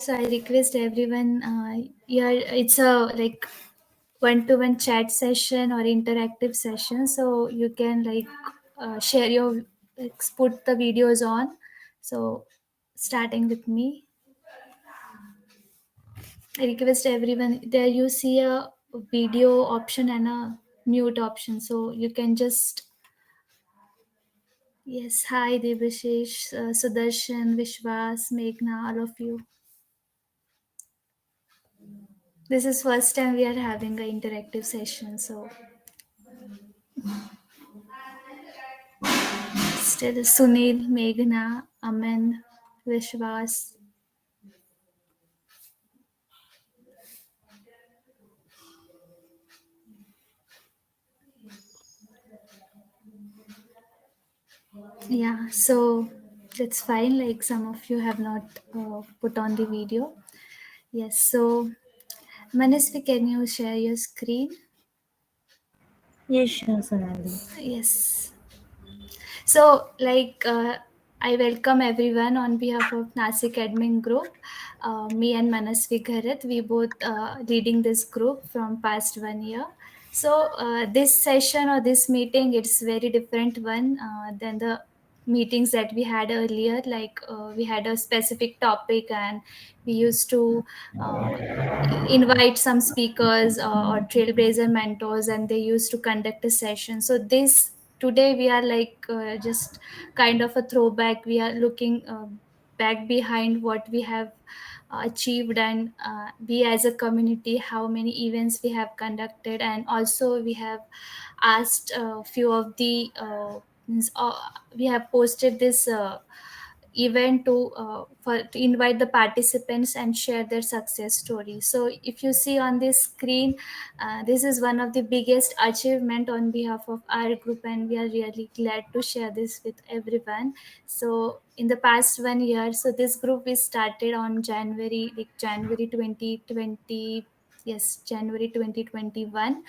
So I request everyone here. It's a like one-to-one chat session or interactive session, so you can share your put the videos on. So starting with me, I request everyone there. You see a video option and a mute option, so you can just yes. Hi, Debashish, Sudarshan, Vishwas, Meghna, all of you. This is first time we are having an interactive session, so still Sunil, Meghna, Aman, Vishwas. Yeah, so that's fine. Like some of you have not put on the video. Yes, so Manasvi, can you share your screen? Yes, sure, Sonali. Yes. So, I welcome everyone on behalf of Nasik Admin Group. Me and Manasvi Gharat, we both leading this group from past 1 year. So, this session or this meeting, it's very different one than the meetings that we had earlier. We had a specific topic and we used to uh, invite some speakers or trailblazer mentors, and they used to conduct a session. So this today we are just kind of a throwback. We are looking back behind what we have achieved, and we as a community how many events we have conducted, and also we have asked a few of the we have posted this event to invite the participants and share their success story. So if you see on this screen, this is one of the biggest achievement on behalf of our group, and we are really glad to share this with everyone. So in the past 1 year, so this group is started on January 2020. Yes, January 2021.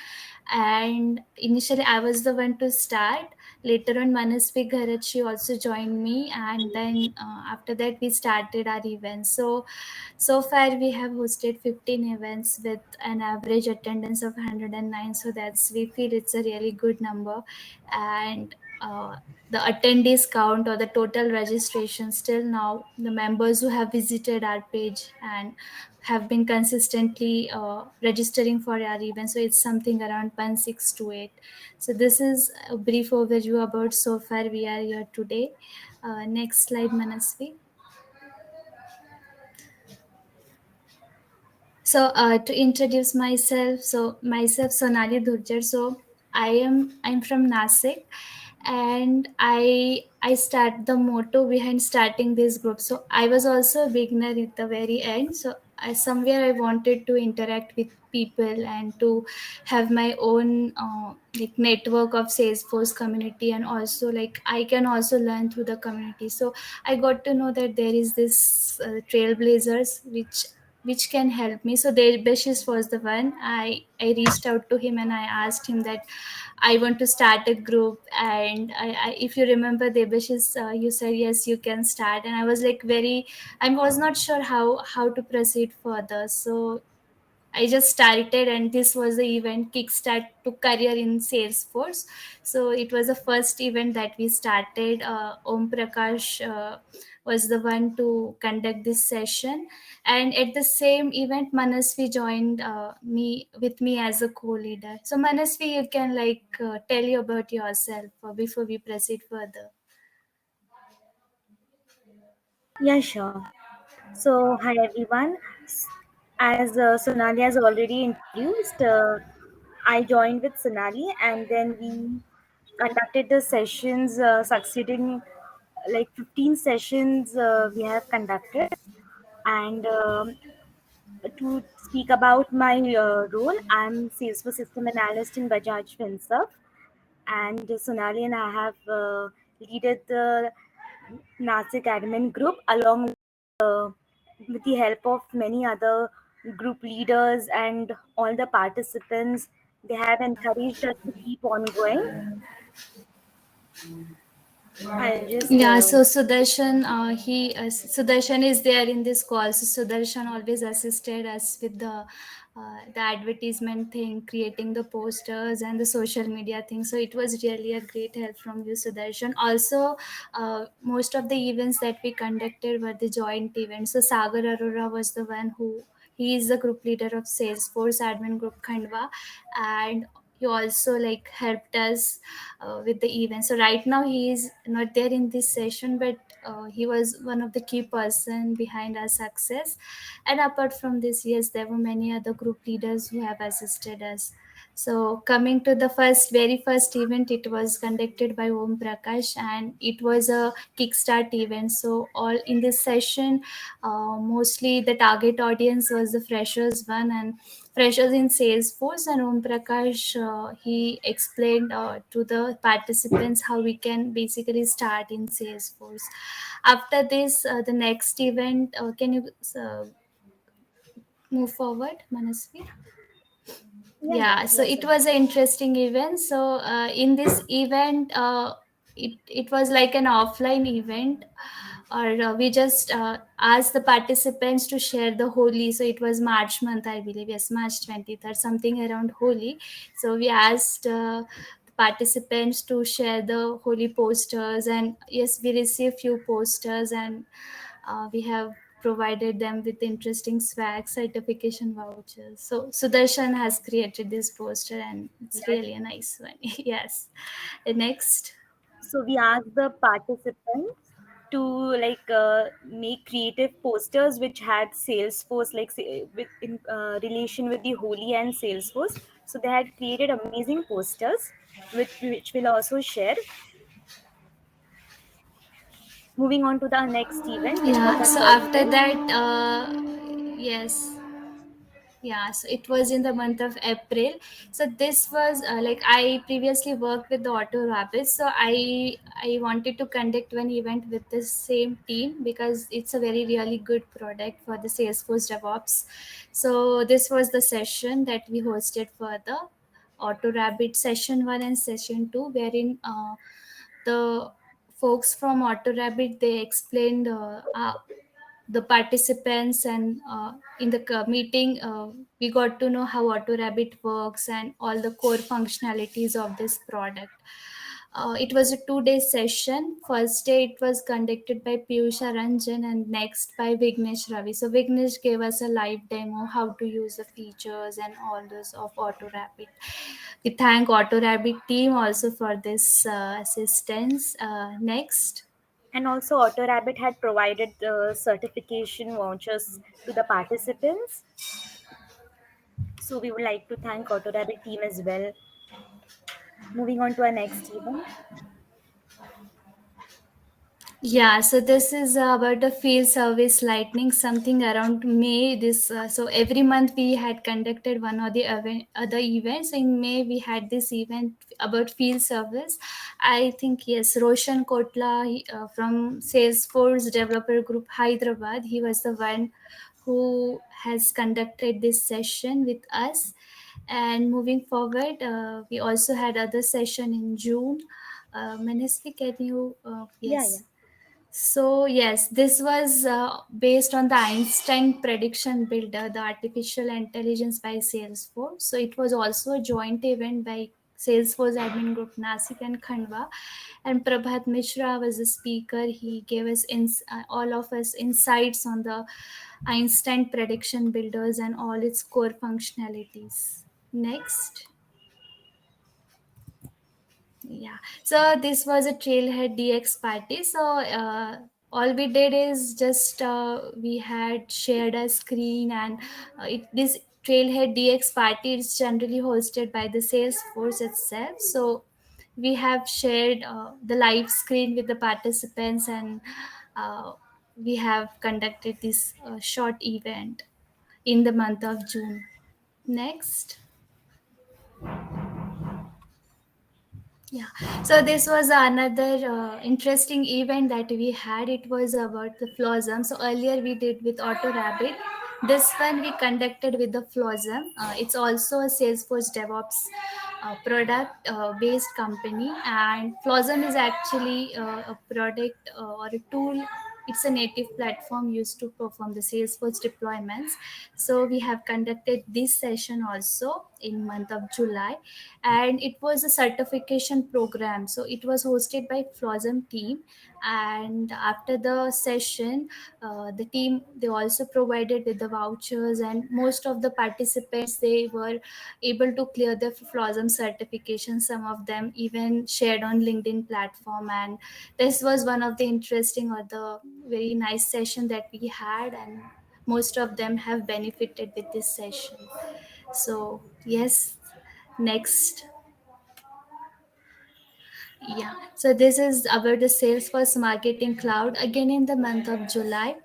And initially I was the one to start. Later on, Manasvi Gharachi also joined me, and then after that we started our events. So far we have hosted 15 events with an average attendance of 109. So that's we feel it's a really good number, and the attendees count or the total registration still now the members who have visited our page and have been consistently registering for our event, so it's something around 1628. So this is a brief overview about so far we are here today. Next slide, Manasvi. So to introduce myself, so myself Sonali Durjar. So I'm from Nasik, and I start the motto behind starting this group. So I was also a beginner at the very end. So somewhere I wanted to interact with people and to have my own network of Salesforce community, and also like I can also learn through the community. So I got to know that there is this Trailblazers which can help me. So Debashis was the one. I reached out to him and I asked him that I want to start a group. And if you remember, Debashis, you said yes, you can start. And I was like I was not sure how to proceed further. So I just started, and this was the event Kickstart to Career in Salesforce. So it was the first event that we started. Om Prakash was the one to conduct this session, and at the same event, Manasvi joined me as a co-leader. So Manasvi, you can tell you about yourself before we proceed further. Yeah, sure. So, hi everyone. As Sonali has already introduced, I joined with Sonali, and then we conducted the sessions, succeeding like 15 sessions we have conducted. And to speak about my role, I'm Salesforce System Analyst in Bajaj FinServ, and Sonali and I have leaded the Nasik admin group along with the help of many other group leaders and all the participants. They have encouraged us to keep on going. I'll just Yeah, so Sudarshan, Sudarshan is there in this call. So Sudarshan always assisted us with the advertisement thing, creating the posters and the social media thing. So it was really a great help from you, Sudarshan. Also, most of the events that we conducted were the joint events. So Sagar Arora was the one who he is the group leader of Salesforce Admin Group Khandwa, and he also like helped us with the event. So right now he is not there in this session, but he was one of the key person behind our success. And apart from this, yes, there were many other group leaders who have assisted us. So coming to the very first event, it was conducted by Om Prakash, and it was a kickstart event. So all in this session, mostly the target audience was the freshers one, and freshers in Salesforce. And Om Prakash, he explained to the participants how we can basically start in Salesforce. After this, the next event, can you move forward, Manasvi? yeah, yeah, Yeah, so yes, it was an interesting event. So in this event, it was like an offline event, or we just asked the participants to share the Holi. So it was March month, I believe, yes, March 23rd, something around Holi. So we asked the participants to share the Holi posters, and yes, we received few posters, and we have provided them with interesting swag certification vouchers. So Sudarshan has created this poster, and it's yes. really a nice one. Yes. The next. So we asked the participants to make creative posters which had Salesforce with in relation with the Holy and Salesforce. So they had created amazing posters, which we'll also share. Moving on to the next event, which was Yeah. our So third after event. that, yes. Yeah, so it was in the month of April. So this was like I previously worked with the Auto Rapids, so I wanted to conduct one event with the same team because it's a very really good product for the Salesforce DevOps. So this was the session that we hosted for the Auto Rabbit session 1 and session 2, wherein the folks from Auto Rabbit, they explained the participants, and in the meeting, we got to know how AutoRabbit works and all the core functionalities of this product. It was a 2 day session. First day it was conducted by Piyusha Ranjan, and next by Vignesh Ravi. So Vignesh gave us a live demo how to use the features and all those of AutoRabbit. We thank AutoRabbit team also for this assistance. Next. And also, AutoRabbit had provided the certification vouchers to the participants. So we would like to thank AutoRabbit team as well. Moving on to our next event. Yeah, so this is about the field service lightning, something around May. This so every month we had conducted one or the other events. In May we had this event about field service. I think yes, Roshan Kotla from Salesforce Developer Group Hyderabad. He was the one who has conducted this session with us. And moving forward, we also had other session in June. Manasvi, can you? Yeah, yeah. Yes. So yes, this was based on the Einstein Prediction Builder, the artificial intelligence by Salesforce. So it was also a joint event by Salesforce Admin Group Nasik and Khandwa, and Prabhat Mishra was the speaker. He gave us all of us insights on the Einstein Prediction Builders and all its core functionalities. Next. Yeah, so this was a Trailhead DX party. So all we did is just we had shared a screen, and this Trailhead DX party is generally hosted by the Salesforce itself. So we have shared the live screen with the participants, and uh, we have conducted this short event in the month of June. Next. Yeah, so this was another interesting event that we had. It was about the Flosm. So earlier we did with Auto Rabbit. This one we conducted with the Flosm. It's also a Salesforce DevOps a product based company, and Flosm is actually a product or a tool. It's a native platform used to perform the Salesforce deployments. So we have conducted this session also in month of July, and it was a certification program. So it was hosted by Flosm team, and after the session, the team, they also provided with the vouchers, and most of the participants, they were able to clear the Flosm certification. Some of them even shared on LinkedIn platform, and this was one of the interesting or the very nice session that we had, and most of them have benefited with this session. So yes, next. Yeah, so this is about the Salesforce Marketing Cloud again in the month of July.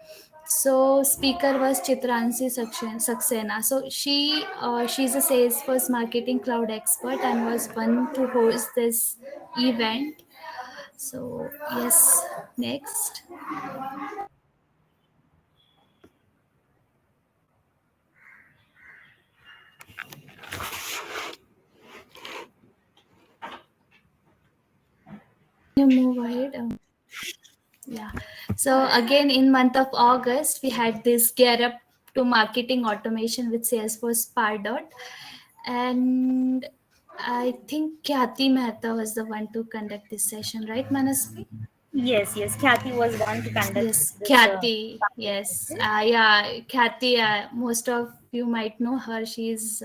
So speaker was Chitransi Saxena. So she's a Salesforce Marketing Cloud expert and was one to host this event. So yes, next. You move ahead. Yeah. So again, in month of August, we had this Gear Up to Marketing Automation with Salesforce Pardot, and I think Khyati Mehta was the one to conduct this session, right, Manasvi? Yes, yes. Kathy was one to conduct Yes, this Khyati. Yes, yeah, Khyati. Most of you might know her. She's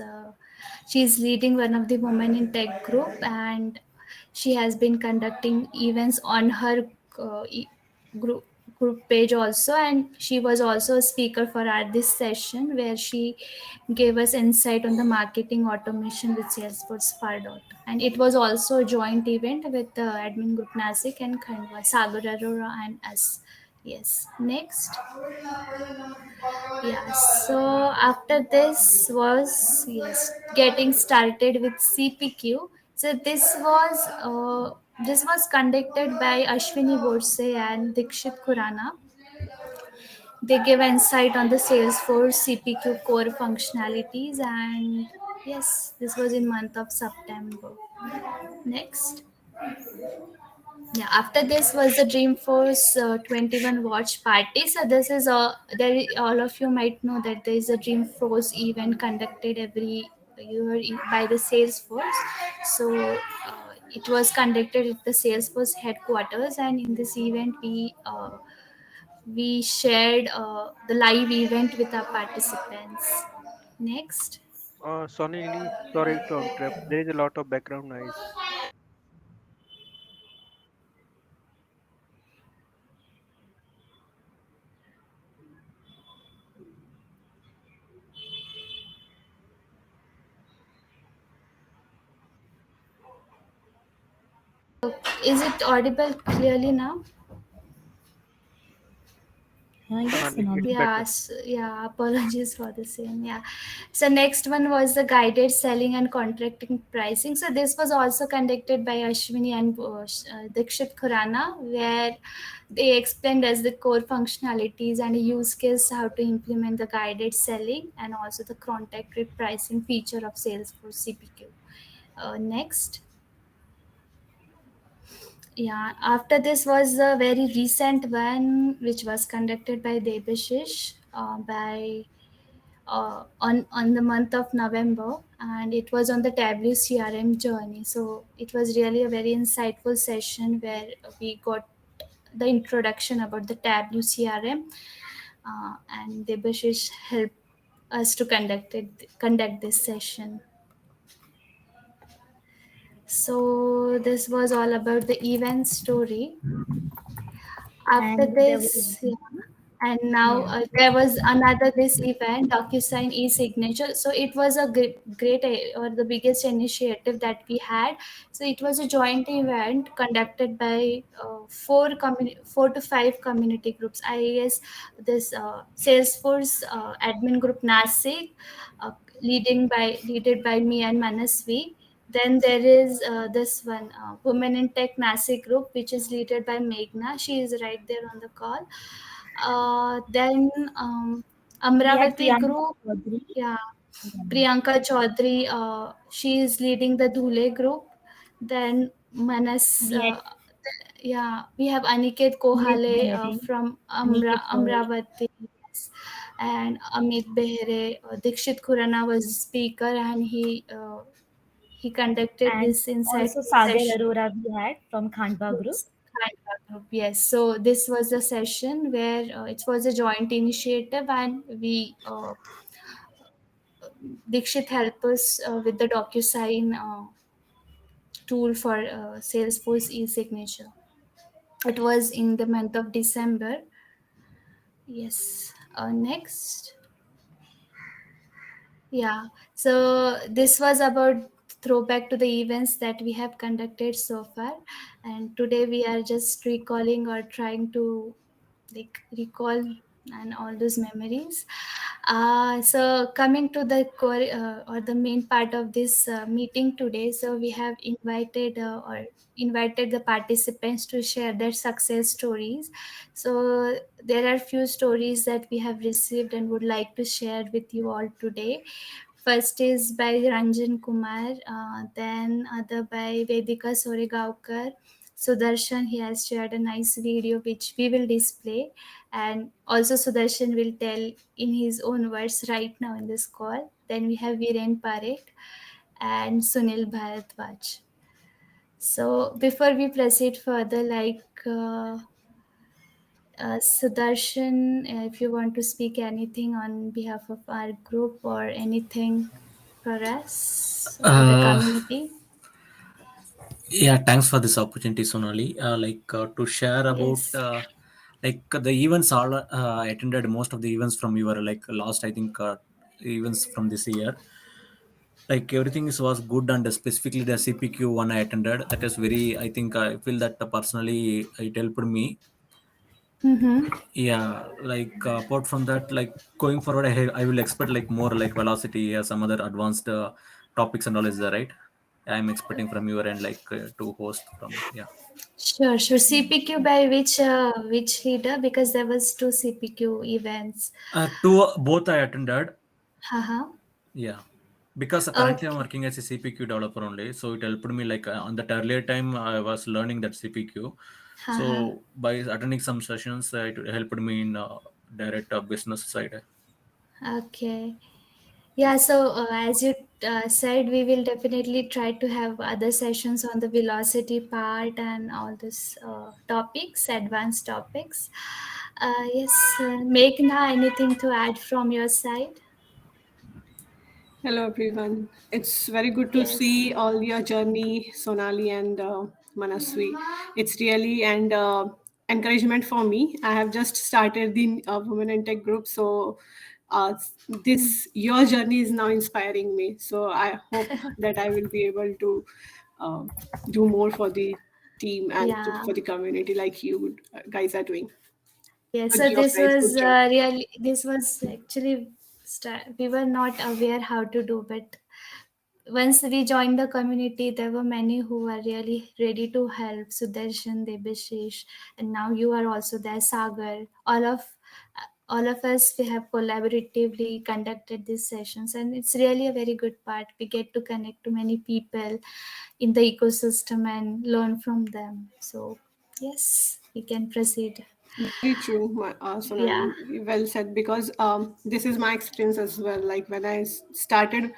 leading one of the women in tech group, and she has been conducting events on her group page also, and she was also a speaker for our this session where she gave us insight on the marketing automation with Salesforce Pardot. And it was also a joint event with the admin group Nasik and Khandwa, Sagar Arora and us. Yes. Next. Yeah. So after this was, yes, getting started with CPQ. So this was conducted by Ashwini Borse and Dikshit Khurana. They give insight on the Salesforce CPQ core functionalities, and yes, this was in month of September. Next. Yeah, after this was the Dreamforce 21 watch party. So this is all of you might know that there is a Dreamforce event conducted every year by the Salesforce. So it was conducted at the Salesforce headquarters, and in this event we shared the live event with our participants. Next. Sonali, sorry to interrupt. There is a lot of background noise. Is it audible clearly now? Yes, Sonali, it's Sonali. better. Yes, yeah, apologies for the same. Yeah. So next one was the guided selling and contracting pricing. So this was also conducted by Ashwini and Dikshit Khurana, where they explained as the core functionalities and use case how to implement the guided selling and also the contracted pricing feature of Salesforce CPQ. Next. Yeah, after this was a very recent one, which was conducted by Debashish by on the month of November, and it was on the Tableau CRM journey. So it was really a very insightful session where we got the introduction about the Tableau CRM, and Debashish helped us to conduct this session. So this was all about the event story. After And there was this, yeah. And now yeah. there was another this event, DocuSign e-signature. So it was a great or the biggest initiative that we had. So it was a joint event conducted by four to five community groups. I guess this Salesforce admin group Nasik, leaded by me and Manasvi. Then there is this one, Women in Tech Nasi group, which is led by Meghna. She is right there on the call. Then We had Amravati Priyanka group, Chaudhary. yeah. Priyanka Chaudhary, she is leading the Dhule group. Then Manas, We had yeah, we have Aniket Amit Kohale Behere, from Aniket Kohli, Amravati, yes, and Amit Behere. Dikshit Khurana was speaker, and he conducted and this insight also Sagar session. Arora we had from Khandwa Group. Yes, Khandwa group. Yes. So this was a session where it was a joint initiative, and we Dikshit helped us with the DocuSign tool for Salesforce e-signature. It was in the month of December. Yes. Next. Yeah. So this was about throwback to the events that we have conducted so far, and today we are just recalling or trying to recall and all those memories. So coming to the core or the main part of this meeting today, so we have invited the participants to share their success stories. So there are few stories that we have received and would like to share with you all today. First is by Ranjan Kumar, then other by Vedika Soregaonkar. Sudarshan, he has shared a nice video which we will display, and also Sudarshan will tell in his own words right now in this call. Then we have Viren Parekh and Sunil Bharadwaj. So before we proceed further, Sudarshan, if you want to speak anything on behalf of our group or anything for us or the Uh, community. yeah, thanks for this opportunity, Sonali. To share about Yes. the events all attended most of the events from your last I think events from this year. Like everything was good, and specifically the CPQ one I attended. That is very. I think I feel that personally it helped me. Mm-hmm. Yeah, apart from that, like going forward, I will expect like more like velocity or some other advanced topics and all is there, right? I'm expecting from your end to host from yeah. Sure, sure. CPQ by which leader? Because there was two CPQ events. Two both I attended. Haha. Yeah, because currently I'm Okay. working as a CPQ developer only, so it helped me on that earlier time I was learning that CPQ. Haha. So by attending some sessions, it helped me in direct business side. Okay. Yeah, so as you said, we will definitely try to have other sessions on the velocity part and all these topics, advanced topics. Yes, Meghna, anything to add from your side? Hello, everyone. It's very good to Yes. see all your journey, Sonali and Manaswi. It's really an encouragement for me. I have just started the Women in Tech group, so uh, this your journey is now inspiring me. So I hope that I will be able to uh, do more for the team and Yeah. for the community, like you guys are doing. Yes, Good so job, this guys. was Good job. really, this was actually, we were not aware how to do, but once we joined the community, there were many who were really ready to help. Sudarshan, Debashish, and now you are also there, Sagar. All of us, we have collaboratively conducted these sessions, and it's really a very good part. We get to connect to many people in the ecosystem and learn from them. So yes, we can proceed. Very true, Yeah. Sonali. Well said. Because this is my experience as well. Like when I started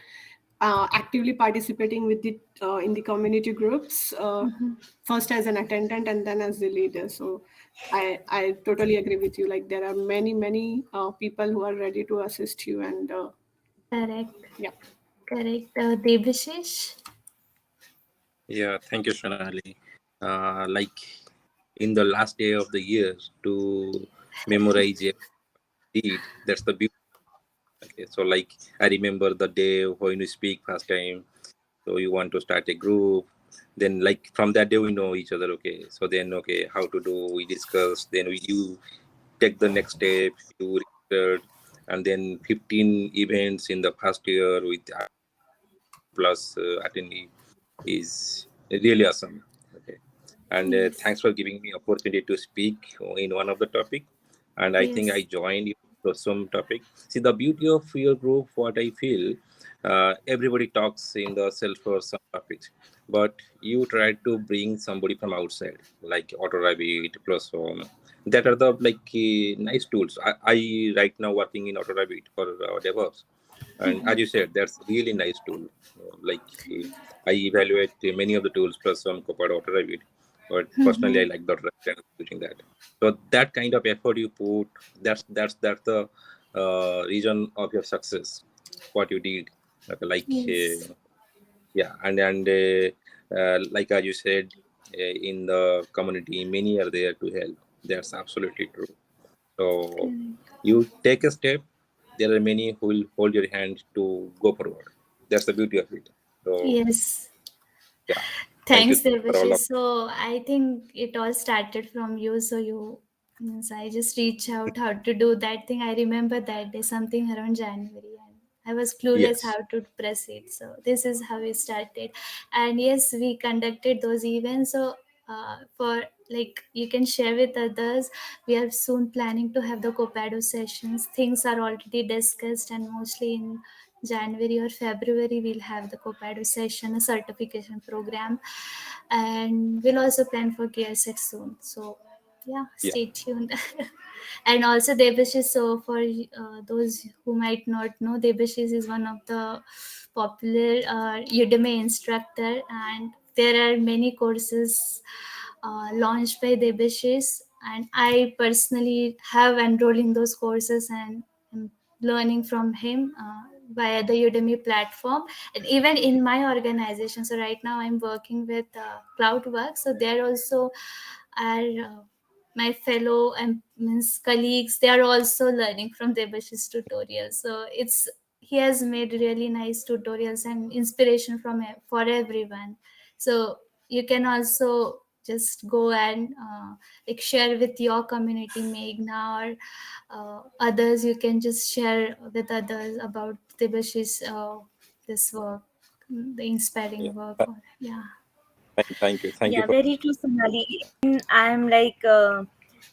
actively participating with the in the community groups, first as an attendant and then as the leader. So I totally agree with you. Like there are many people who are ready to assist you, and Correct. yeah. Correct. Debashish? Yeah, thank you, Sonali. Like in the last day of the year to memorize a deed, that's the beauty. Okay, so like I remember the day when you speak first time. So you want to start a group. Then like from that day we know each other. Okay, so then okay, how to do? We discuss. Then you take the next step. You registered, and then 15 events in the first year with plus attendee is really awesome. Okay, and Yes. thanks for giving me opportunity to speak in one of the topic. And I think I Yes. joined you. some topic. See, the beauty of your group, what I feel, everybody talks in the self for some topics, but you try to bring somebody from outside, like AutoRabbit, plus that are the nice tools. I right now working in AutoRabbit for DevOps, and as you said, that's really nice tool. I evaluate many of the tools plus some Copilot AutoRabbit, but personally I like .NET and using that. So that kind of effort you put, that's the reason of your success, what you did. Yes. Yeah, and like as you said, in the community, many are there to help. That's absolutely true. So you take a step, there are many who will hold your hand to go forward. That's the beauty of it. So Yes. yeah, thank you Thanks, for all Devashish. of. So I think it all started from you. So you, means I just reach out how to do that thing. I remember that day, something around January, and I was clueless Yes, how to proceed. So this is how we started. And yes, we conducted those events. So for like you can share with others, we are soon planning to have the Copado sessions. Things are already discussed, and mostly in January or February, we'll have the Copado session, a certification program, and we'll also plan for GearSec soon. So, yeah, yeah, stay tuned. And also, Debashis. So, for those who might not know, Debashis is one of the popular Udemy instructor, and there are many courses launched by Debashis, and I personally have enrolled in those courses and am learning from him via the Udemy platform. And even in my organization, so right now I'm working with Cloudworks, so there also are my fellow means colleagues, they are also learning from Debashis tutorials. So it's he has made really nice tutorials and inspiration from for everyone. So you can also just go and like share with your community, Meghna, or others. You can just share with others about Debashis this work, the yeah. inspiring work. Or, yeah. Thank you Yeah, for. very true, Sonali. I'm like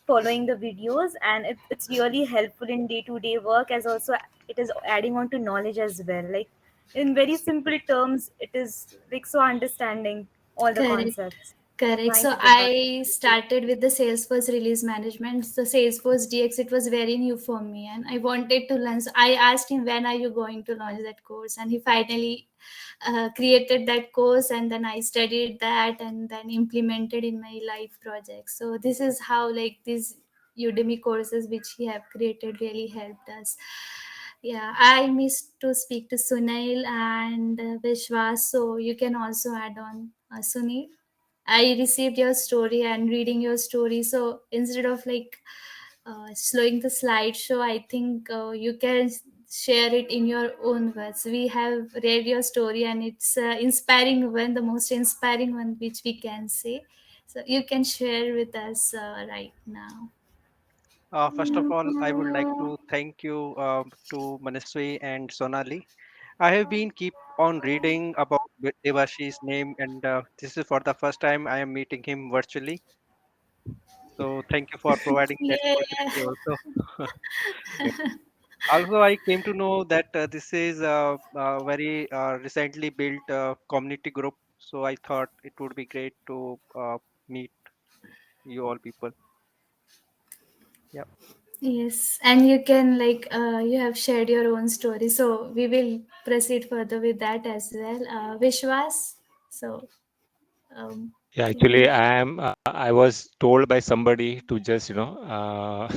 following the videos, and it's really helpful in day-to-day work, as also it is adding on to knowledge as well. Like in very simple terms, it is like so understanding all the Correct. concepts. Correct. Thank So you, Deepak. I started with the Salesforce release management. So Salesforce DX, it was very new for me, and I wanted to learn. So I asked him, when are you going to launch that course? And he finally created that course, and then I studied that and then implemented in my life project. So this is how like these Udemy courses which he have created really helped us. Yeah, I missed to speak to Sunail and Vishwas, so you can also add on, Sunil. I received your story and reading your story. So instead of like slowing the slideshow, I think you can share it in your own words. We have read your story, and it's inspiring one, the most inspiring one which we can say. So you can share with us right now. First of all, I would like to thank you to Manaswi and Sonali. I have been keep on reading about Devashi's name, and this is for the first time I am meeting him virtually. So thank you for providing that Yeah. opportunity also. Also, I came to know that this is a very recently built community group. So I thought it would be great to meet you all people. Yeah. Yes, and you can like you have shared your own story, so we will proceed further with that as well. Vishwas, so Yeah, you can. actually, I was told by somebody to just, I'm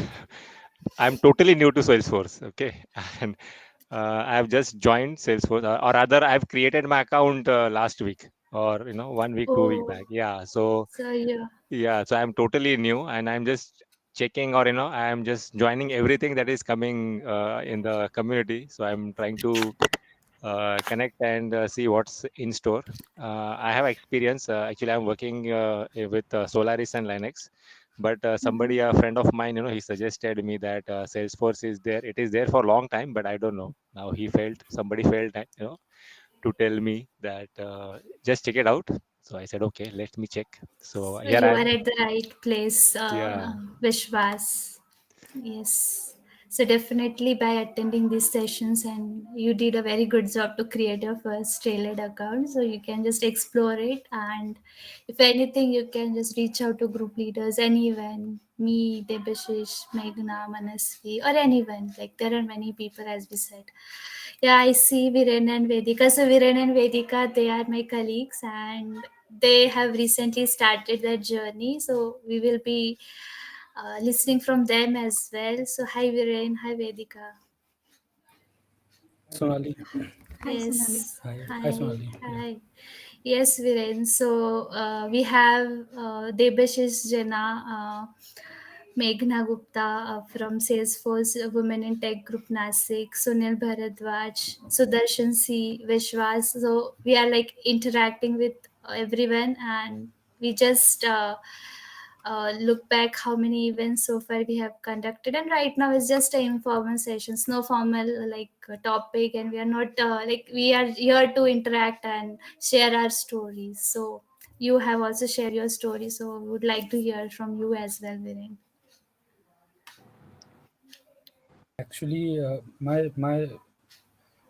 totally new to Salesforce. Okay. And I've just joined Salesforce, or rather, I've created my account last week, or, 1 week, 2 week Oh, back. Yeah. So, so you. yeah. So I'm totally new, and I'm just checking, or, I'm just joining everything that is coming in the community. So I'm trying to connect and see what's in store. I have experience. Actually, I'm working with Solaris and Linux. But somebody, a friend of mine, he suggested me that Salesforce is there. It is there for a long time, but I don't know. Now somebody felt that, to tell me that just check it out. So I said, okay, let me check. So So here you I are am. at the right place, Yeah. Vishwas. Yes. So definitely by attending these sessions, and you did a very good job to create your first tailored account. So you can just explore it, and if anything, you can just reach out to group leaders, anyone, me, Debashish, Meghna, Manasvi, or anyone. Like there are many people, as we said. Yeah, I see Viren and Vedika. So Viren and Vedika, they are my colleagues, and they have recently started their journey. So we will be listening from them as well. So hi Viren, hi Vedika. Sonali. Hi, Sonali. Yes, Hi, Sonali. hi. Yes, Viren. So we have Debashish Jena, Meghna Gupta from Salesforce Women in Tech Group Nasik, Sunil Bharadwaj, Sudarshan C, Vishwas. So we are like interacting with everyone, and we just look back how many events so far we have conducted. And right now it's just a informal sessions, no formal like topic, and we are not like we are here to interact and share our stories. So you have also shared your story, so we would like to hear from you as well, Viren. Actually,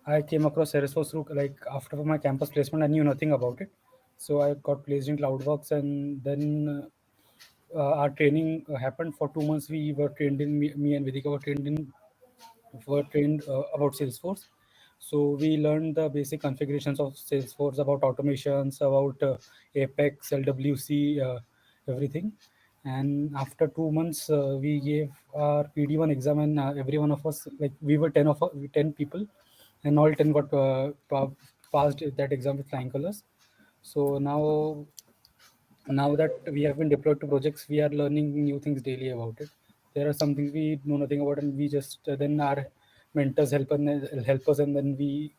I came across Salesforce through like after my campus placement. I knew nothing about it, so I got placed in CloudWorks, and then our training happened for 2 months. We were trained in me and Vedika were trained about Salesforce. So we learned the basic configurations of Salesforce, about automations, about Apex, LWC, everything. And after 2 months, we gave our PD1 exam, and every one of us, like we were 10 people, and all 10 got passed that exam with flying colors. So now that we have been deployed to projects, we are learning new things daily about it. There are some things we know nothing about, and we just then our mentors help us, and then we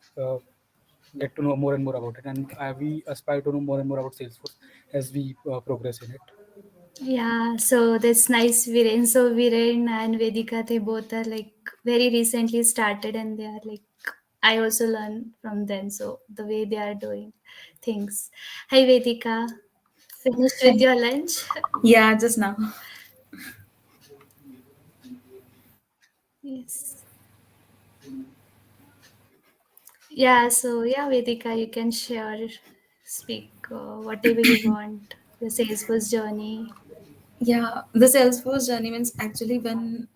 get to know more and more about it, and we aspire to know more and more about Salesforce as we progress in it. Yeah, so that's nice, Viren. So Viren and Vedika, they both are like very recently started, and they are like I also learn from them. So the way they are doing things. Hi Vedika, finished with your lunch? Yeah, just now. Yes. Yeah, so yeah, Vedika, you can share, speak whatever you want. Your Salesforce journey. Yeah, the Salesforce journey means actually when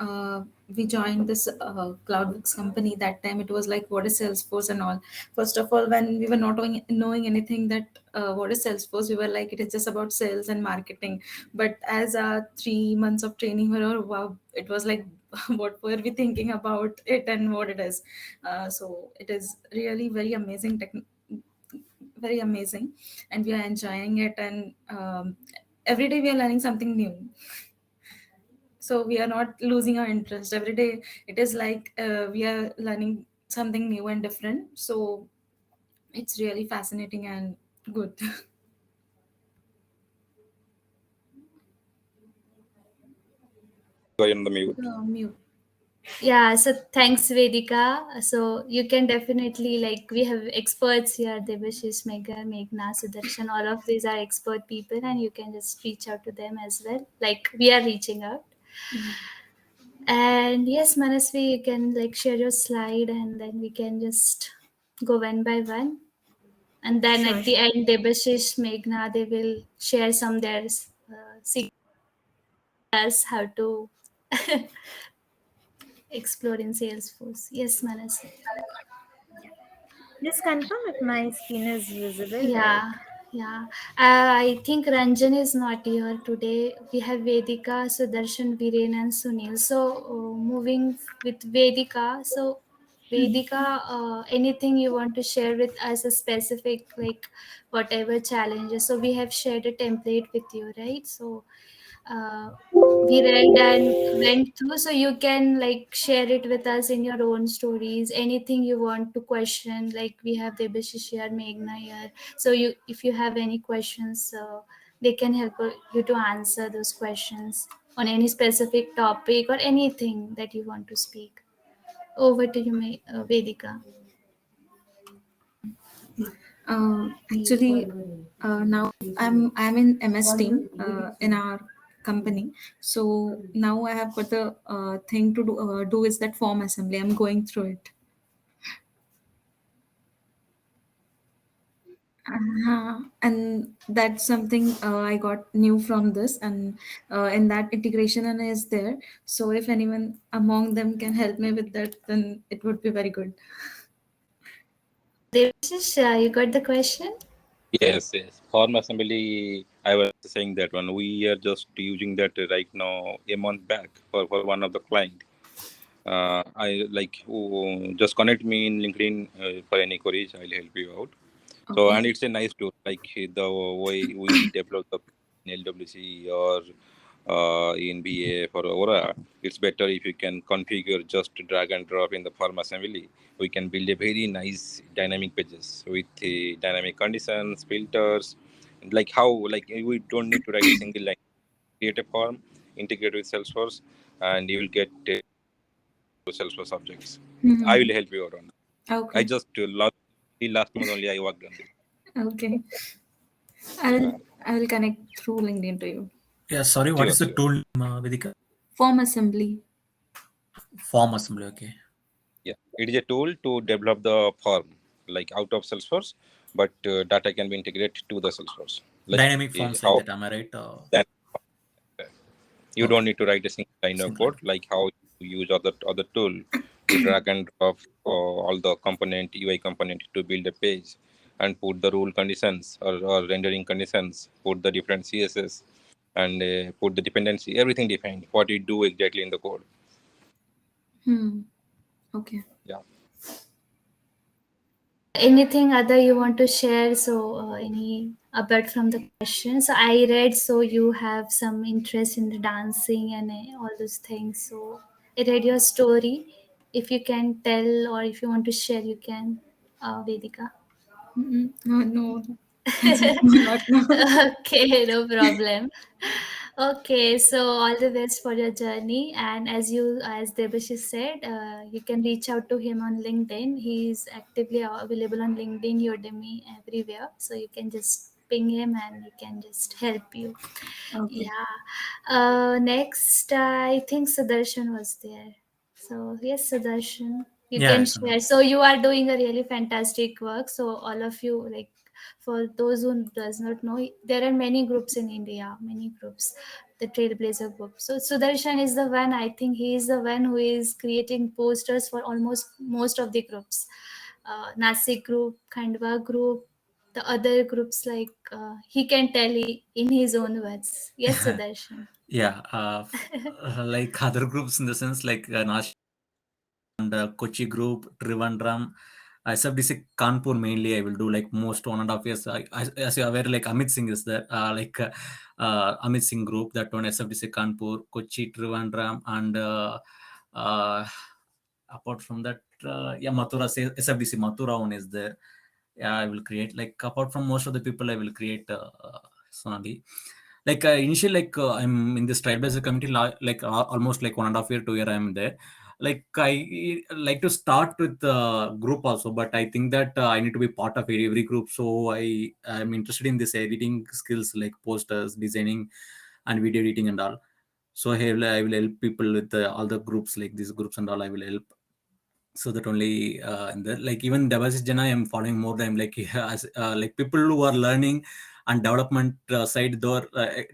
we joined this CloudWorks company, that time it was like, what is Salesforce and all. First of all, when we were not knowing anything that what is Salesforce, we were like, it is just about sales and marketing. But as 3 months of training were over, wow, it was like, what were we thinking about it and what it is. So it is really very amazing very amazing, and we are enjoying it, and every day we are learning something new, so we are not losing our interest. Every day it is like we are learning something new and different, so it's really fascinating and good. Go on the mute. Mute. Yeah, so thanks Vedika. So you can definitely like we have experts here, Debashish, Meghna, Sudarshan, all of these are expert people, and you can just reach out to them as well. Like we are reaching out. And yes, Manasvi, you can like share your slide, and then we can just go one by one. And then Sure, at the sure. end, Debashish, Meghna, they will share some their secrets how to explore in Salesforce. Yes, Manasvi. Just confirm if my screen is visible, right? Yeah, yeah. I think Ranjan is not here today. We have Vedika, Sudarshan, Viren, and Sunil. So, moving with Vedika. So, Vedika, anything you want to share with us, a specific, like whatever challenges? So, we have shared a template with you, right? So, uh, we read and went through, so you can like share it with us in your own stories, anything you want to question. Like we have Debashish here, Meghna here, so you if you have any questions, they can help you to answer those questions on any specific topic or anything that you want to speak. Over to you, Vedika. Actually, now I'm in MS team in our company. So now I have got the thing to do is that form assembly. I'm going through it. And that's something I got new from this, and in that integration and is there. So if anyone among them can help me with that, then it would be very good. Devashish, you got the question? Yes, yes. Form assembly, I was saying that one. We are just using that right now a month back for one of the client. I like just connect me in LinkedIn for any queries. I'll help you out. So, Okay. and it's a nice tool. Like the way we develop the in LWC or in BA for Aura, it's better if you can configure just drag and drop in the form assembly. We can build a very nice dynamic pages with dynamic conditions, filters, like how like we don't need to write a single line. Create a form, integrate with Salesforce, and you will get Salesforce objects. I will help you out on that. Okay. I just last month only I worked on this. Okay. I will connect through LinkedIn to you. Yeah, sorry, what Sure, is the sure. tool, Vedika? Form assembly. Form assembly, okay. Yeah, it is a tool to develop the form like out of Salesforce, but data can be integrated to the Salesforce. Like Dynamic forms like how that, am I right? that you Okay, don't need to write a single line of single line. code, like how you use other tool to drag and drop all the component UI component to build a page and put the rule conditions or rendering conditions, put the different CSS and put the dependency, everything defined. What you do exactly in the code. Okay. Yeah. Anything other you want to share? So any apart from the question, so I read so you have some interest in the dancing and all those things. So I read your story. If you can tell or if you want to share, you can, Vedika. No, not now. Okay, no problem. Okay, so all the best for your journey. And as Debashi said, you can reach out to him on LinkedIn. He's actively available on LinkedIn, Udemy, everywhere. So you can just ping him and he can just help you. Okay. Yeah. Next, I think Sudarshan was there. So yes, Sudarshan, you Yeah, can yes, share. So you are doing a really fantastic work. So all of you, like for those who does not know, there are many groups in India, many groups, the Trailblazer group. So Sudarshan is the one. I think he is the one who is creating posters for almost most of the groups. Nasik group, Khandwa group, the other groups, like he can tell in his own words. Yes, Sudarshan. yeah. Like other groups in the sense like Nash and Kochi group, Trivandrum, SFDC Kanpur mainly. I will do like most 1.5 years. As you are aware, like Amit Singh is there. Amit Singh group, that one SFDC Kanpur, Kochi, Trivandrum, and apart from that, yeah, Mathura, SFDC Mathura one is there. Yeah, I will create like apart from most of the people, I will create Sonali. Like initially, like I'm in this Trailblazer community, like almost like 1.5 year, 2 year I'm there. Like I like to start with the group also, but I think that I need to be part of every group. So I'm interested in this editing skills like posters, designing, and video editing and all. So I will help people with all the groups like these groups and all. I will help, so that only in the like even Devashish Jana I'm following more than like as like people who are learning and development side, though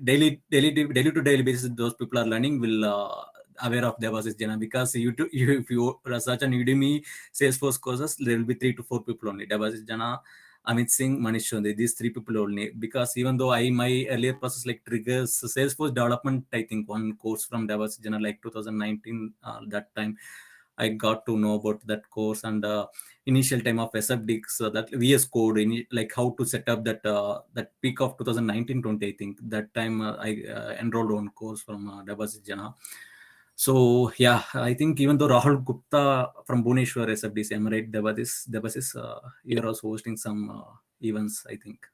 daily to daily basis, those people are learning will aware of Devashish Jana, because if you research on Udemy Salesforce courses, there will be 3 to 4 people only: Devashish Jana, Amit Singh, Manish Shonde, these 3 people only. Because even though my earlier process like triggers Salesforce development, I think one course from Devashish Jana like 2019, that time I got to know about that course, and initial time of SFDX, that VS Code, like how to set up that peak of 2019-20, I think. That time I enrolled on course from Devashish Jana. So yeah, I think even though Rahul Gupta from Bhubaneswar SFDC, am I right, Devashish, you're also hosting some events, I think.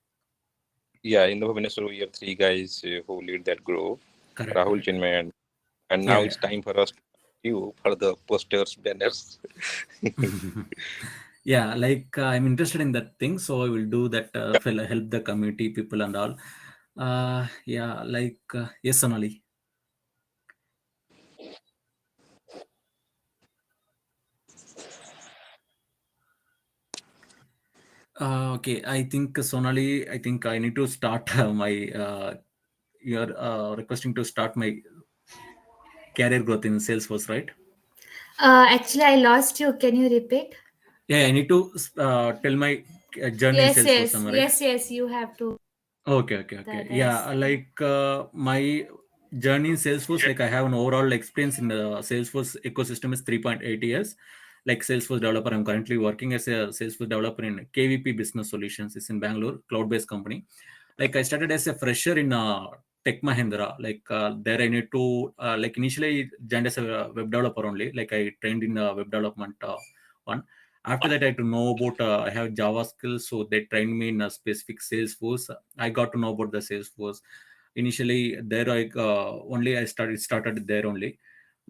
Yeah, in the Bhubaneswar, we have 3 guys who lead that group, Correct, Rahul, correct. Chinmay, and now Yeah, it's time for us to you for the posters, banners. yeah. Yeah, like I'm interested in that thing, so I will do that, help the community people and all. Yeah, like yes, Sonali. Okay, I think Sonali, I think I need to start my. You're requesting to start my career growth in Salesforce, right? Actually, I lost you. Can you repeat? Yeah, I need to tell my journey in Yes, Salesforce, yes, am I right? yes, yes. You have to Okay, okay, the okay. others. Yeah, like my journey in Salesforce, like I have an overall experience in the Salesforce ecosystem is 3.8 years. Like Salesforce developer, I'm currently working as a Salesforce developer in KVP Business Solutions. It's in Bangalore, cloud-based company. Like I started as a fresher in Tech Mahindra. Like there I need to like initially joined as a web developer only. Like I trained in web development one. After that, I had to know about I have Java skills, so they trained me in a specific Salesforce. I got to know about the Salesforce. Initially, there I only I started there only.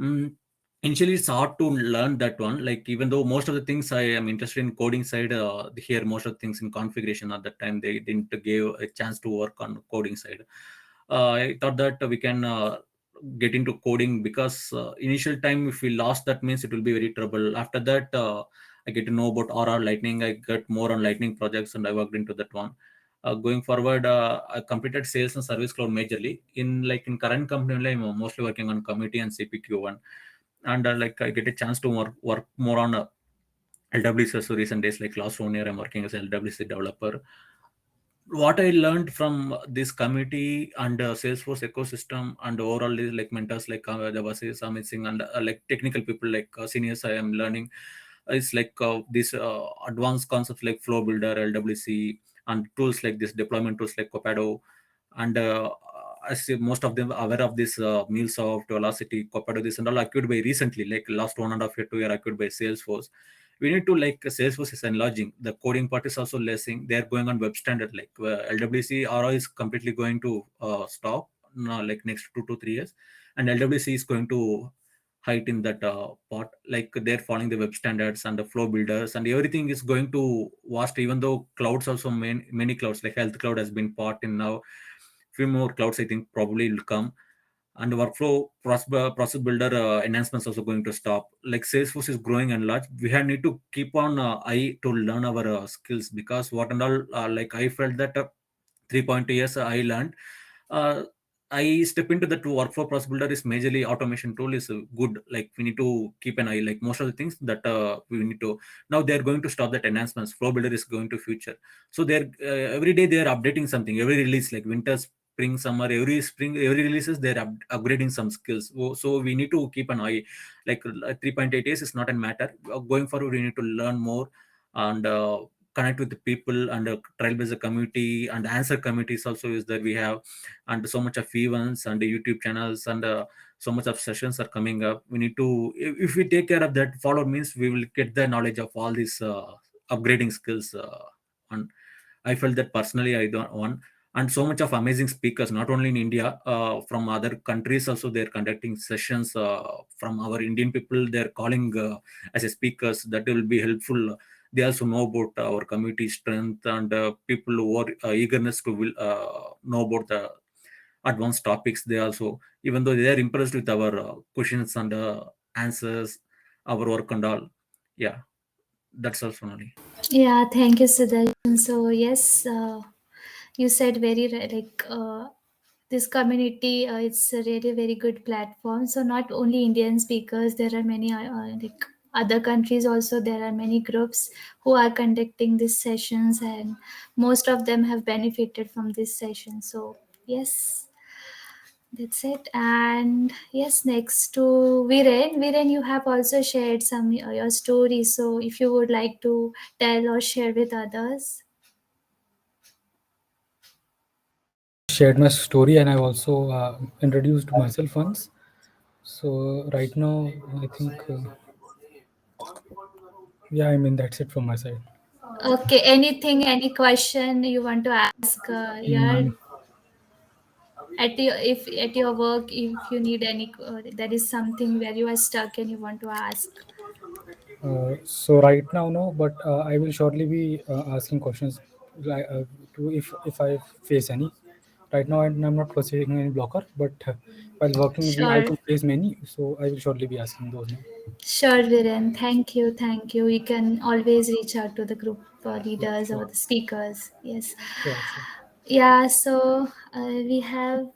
Mm, Initially, it's hard to learn that one. Like even though most of the things I am interested in coding side, here most of the things in configuration at that time they didn't give a chance to work on coding side. I thought that we can get into coding because initial time if we lost that means it will be very trouble. After that. I get to know about RR Lightning. I got more on Lightning projects, and I worked into that one. Going forward, I completed sales and service cloud majorly. In current company, only, I'm mostly working on committee and CPQ one, and like I get a chance to work more on LWC. So recent days, like last 1 year, I'm working as a LWC developer. What I learned from this committee and Salesforce ecosystem and overall is like mentors like Devasys, Amit Singh, and like technical people like seniors I am learning is like these advanced concepts like Flow Builder, LWC, and tools like this deployment tools like Copado, and I see most of them aware of this MuleSoft, Velocity, Copado, this and all acquired by recently, like last 1.5 year, 2 year acquired by Salesforce. We need to like Salesforce is enlarging. The coding part is also lessing. They're going on web standard. Like LWC RO is completely going to stop now, like next 2 to 3 years, and LWC is going to height in that part. Like they're following the web standards and the flow builders, and everything is going to vast. Even though clouds also many clouds like Health Cloud has been part in now. Few more clouds I think probably will come, and workflow process builder enhancements also going to stop. Like Salesforce is growing and large, we have need to keep on eye to learn our skills, because what and all like I felt that 3.2 years I learned, uh, I step into that workflow process builder is majorly automation tool is good. Like we need to keep an eye, like most of the things that we need to. Now they're going to stop that enhancements. Flow builder is going to future, so they're every day they're updating something. Every release like winter, spring, summer, every spring, every releases they're upgrading some skills. So we need to keep an eye. Like 3.8 years is not a matter. Going forward, we need to learn more and connect with the people and trailblazer community and answer communities also is that we have, and so much of events and the YouTube channels and so much of sessions are coming up. We need to, if we take care of that, follow means we will get the knowledge of all these upgrading skills. And I felt that personally I don't want, and so much of amazing speakers not only in India, from other countries also they're conducting sessions from our Indian people. They're calling as a speakers that will be helpful. They also know about our community strength and people who are eagerness to will know about the advanced topics. They also, even though they are impressed with our questions and answers, our work and all. Yeah, that's also only. Yeah, thank you, Sudarshan. So yes, you said very like this community. It's a really very good platform. So not only Indian speakers, there are many like other countries also. There are many groups who are conducting these sessions, and most of them have benefited from this session. So yes, that's it. And yes, next to Viren. Viren, you have also shared some your story. So if you would like to tell or share with others. Shared my story, and I've also introduced myself once. So right now, I think, yeah, I mean that's it from my side. Okay, anything, any question you want to ask here Mm, at your, if at your work, if you need any, there is something where you are stuck and you want to ask. so right now, no, but I will shortly be asking questions like, to if I face any. Right now, I'm not pursuing any blocker, but while working, we Sure. get to face many, so I will surely be asking those now. Sure, Viren. Thank you. Thank you. You can always reach out to the group Yeah, leaders or sure, the speakers. Yes. sure, sure. Yeah. So we have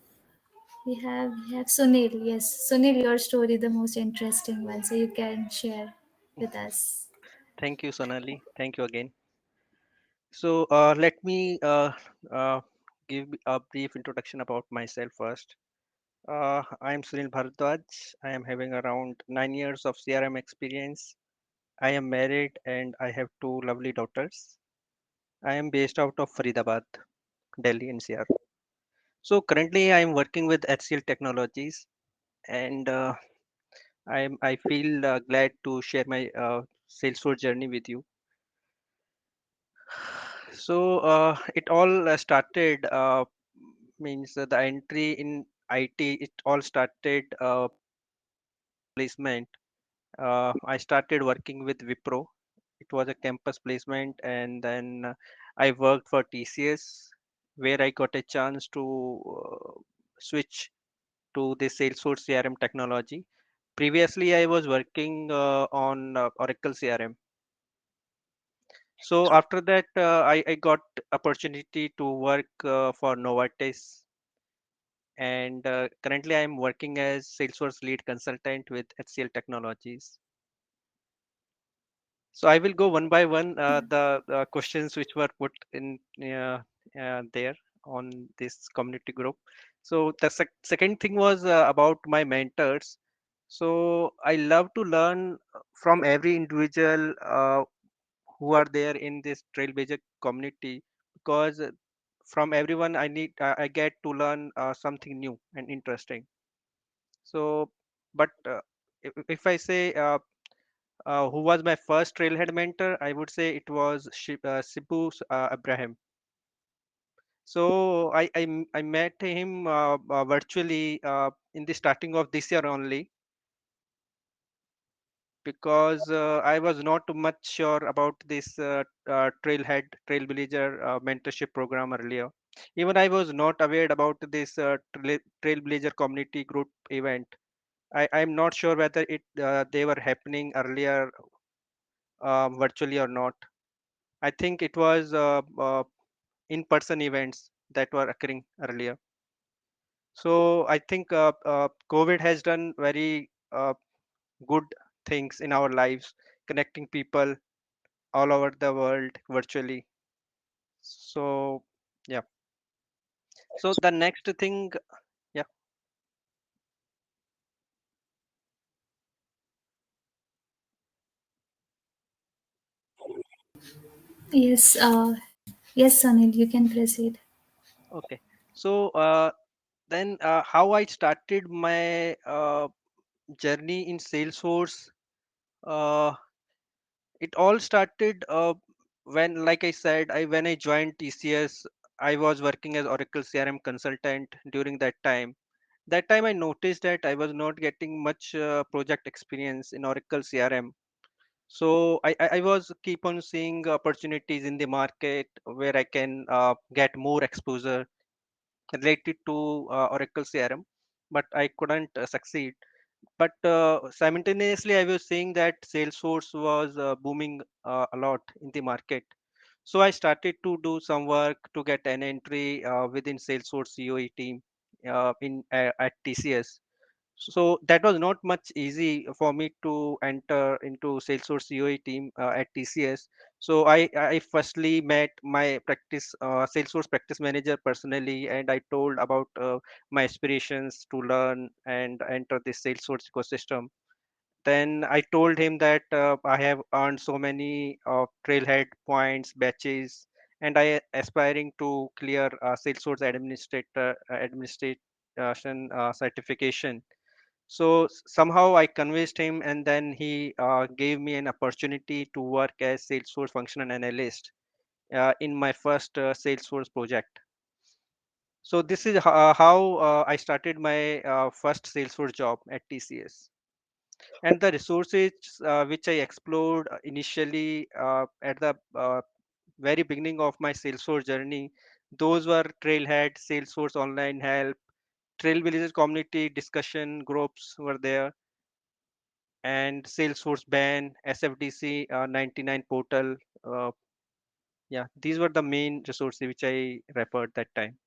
Sunil. Yes, Sunil, your story the most interesting one. So you can share with us. Thank you, Sonali. Thank you again. So let me uh, give a brief introduction about myself first. I am Sunil Bharadwaj. I am having around 9 years of CRM experience. I am married and I have two lovely daughters. I am based out of Faridabad, Delhi NCR. So currently I am working with HCL Technologies, and I feel glad to share my Salesforce journey with you. So it all started means the entry in IT. It all started placement. I started working with Wipro. It was a campus placement, and then I worked for TCS, where I got a chance to switch to the Salesforce CRM technology. Previously, I was working on Oracle CRM. So after that, I got opportunity to work for Novartis, and currently I am working as Salesforce lead consultant with HCL Technologies. So I will go one by one the questions which were put in there on this community group. So the second thing was about my mentors. So I love to learn from every individual who are there in this Trailblazer community, because from everyone I get to learn something new and interesting. So, but if I say who was my first trailhead mentor, I would say it was Sibu Abraham. So I met him virtually in the starting of this year only, because I was not much sure about this Trailblazer mentorship program earlier. Even I was not aware about this Trailblazer community group event. I'm not sure whether they were happening earlier virtually or not. I think it was in-person events that were occurring earlier. So I think COVID has done very good things in our lives, connecting people all over the world virtually. So yeah. So the next thing, yeah. Yes. Yes, Sunil, you can proceed. Okay. So then how I started my journey in Salesforce. Uh, it all started when, like I said, when I joined TCS, I was working as Oracle CRM consultant during that time. That time I noticed that I was not getting much project experience in Oracle CRM. So I was keep on seeing opportunities in the market where I can get more exposure related to Oracle CRM, but I couldn't succeed. But simultaneously, I was seeing that Salesforce was booming a lot in the market. So I started to do some work to get an entry within Salesforce COE team in at TCS. So that was not much easy for me to enter into Salesforce COE team at TCS. So I firstly met my Salesforce practice manager personally, and I told about my aspirations to learn and enter this Salesforce ecosystem. Then I told him that I have earned so many trailhead points, batches, and I aspiring to clear Salesforce administration certification. So somehow I convinced him, and then he gave me an opportunity to work as Salesforce functional analyst in my first Salesforce project. So this is how I started my first Salesforce job at TCS. And the resources which I explored initially at the very beginning of my Salesforce journey, Those were Trailhead, Salesforce Online Help, Trailblazers community discussion groups were there, and Salesforce Ban, SFDC 99 portal. Uh, yeah, these were the main resources which I referred that time.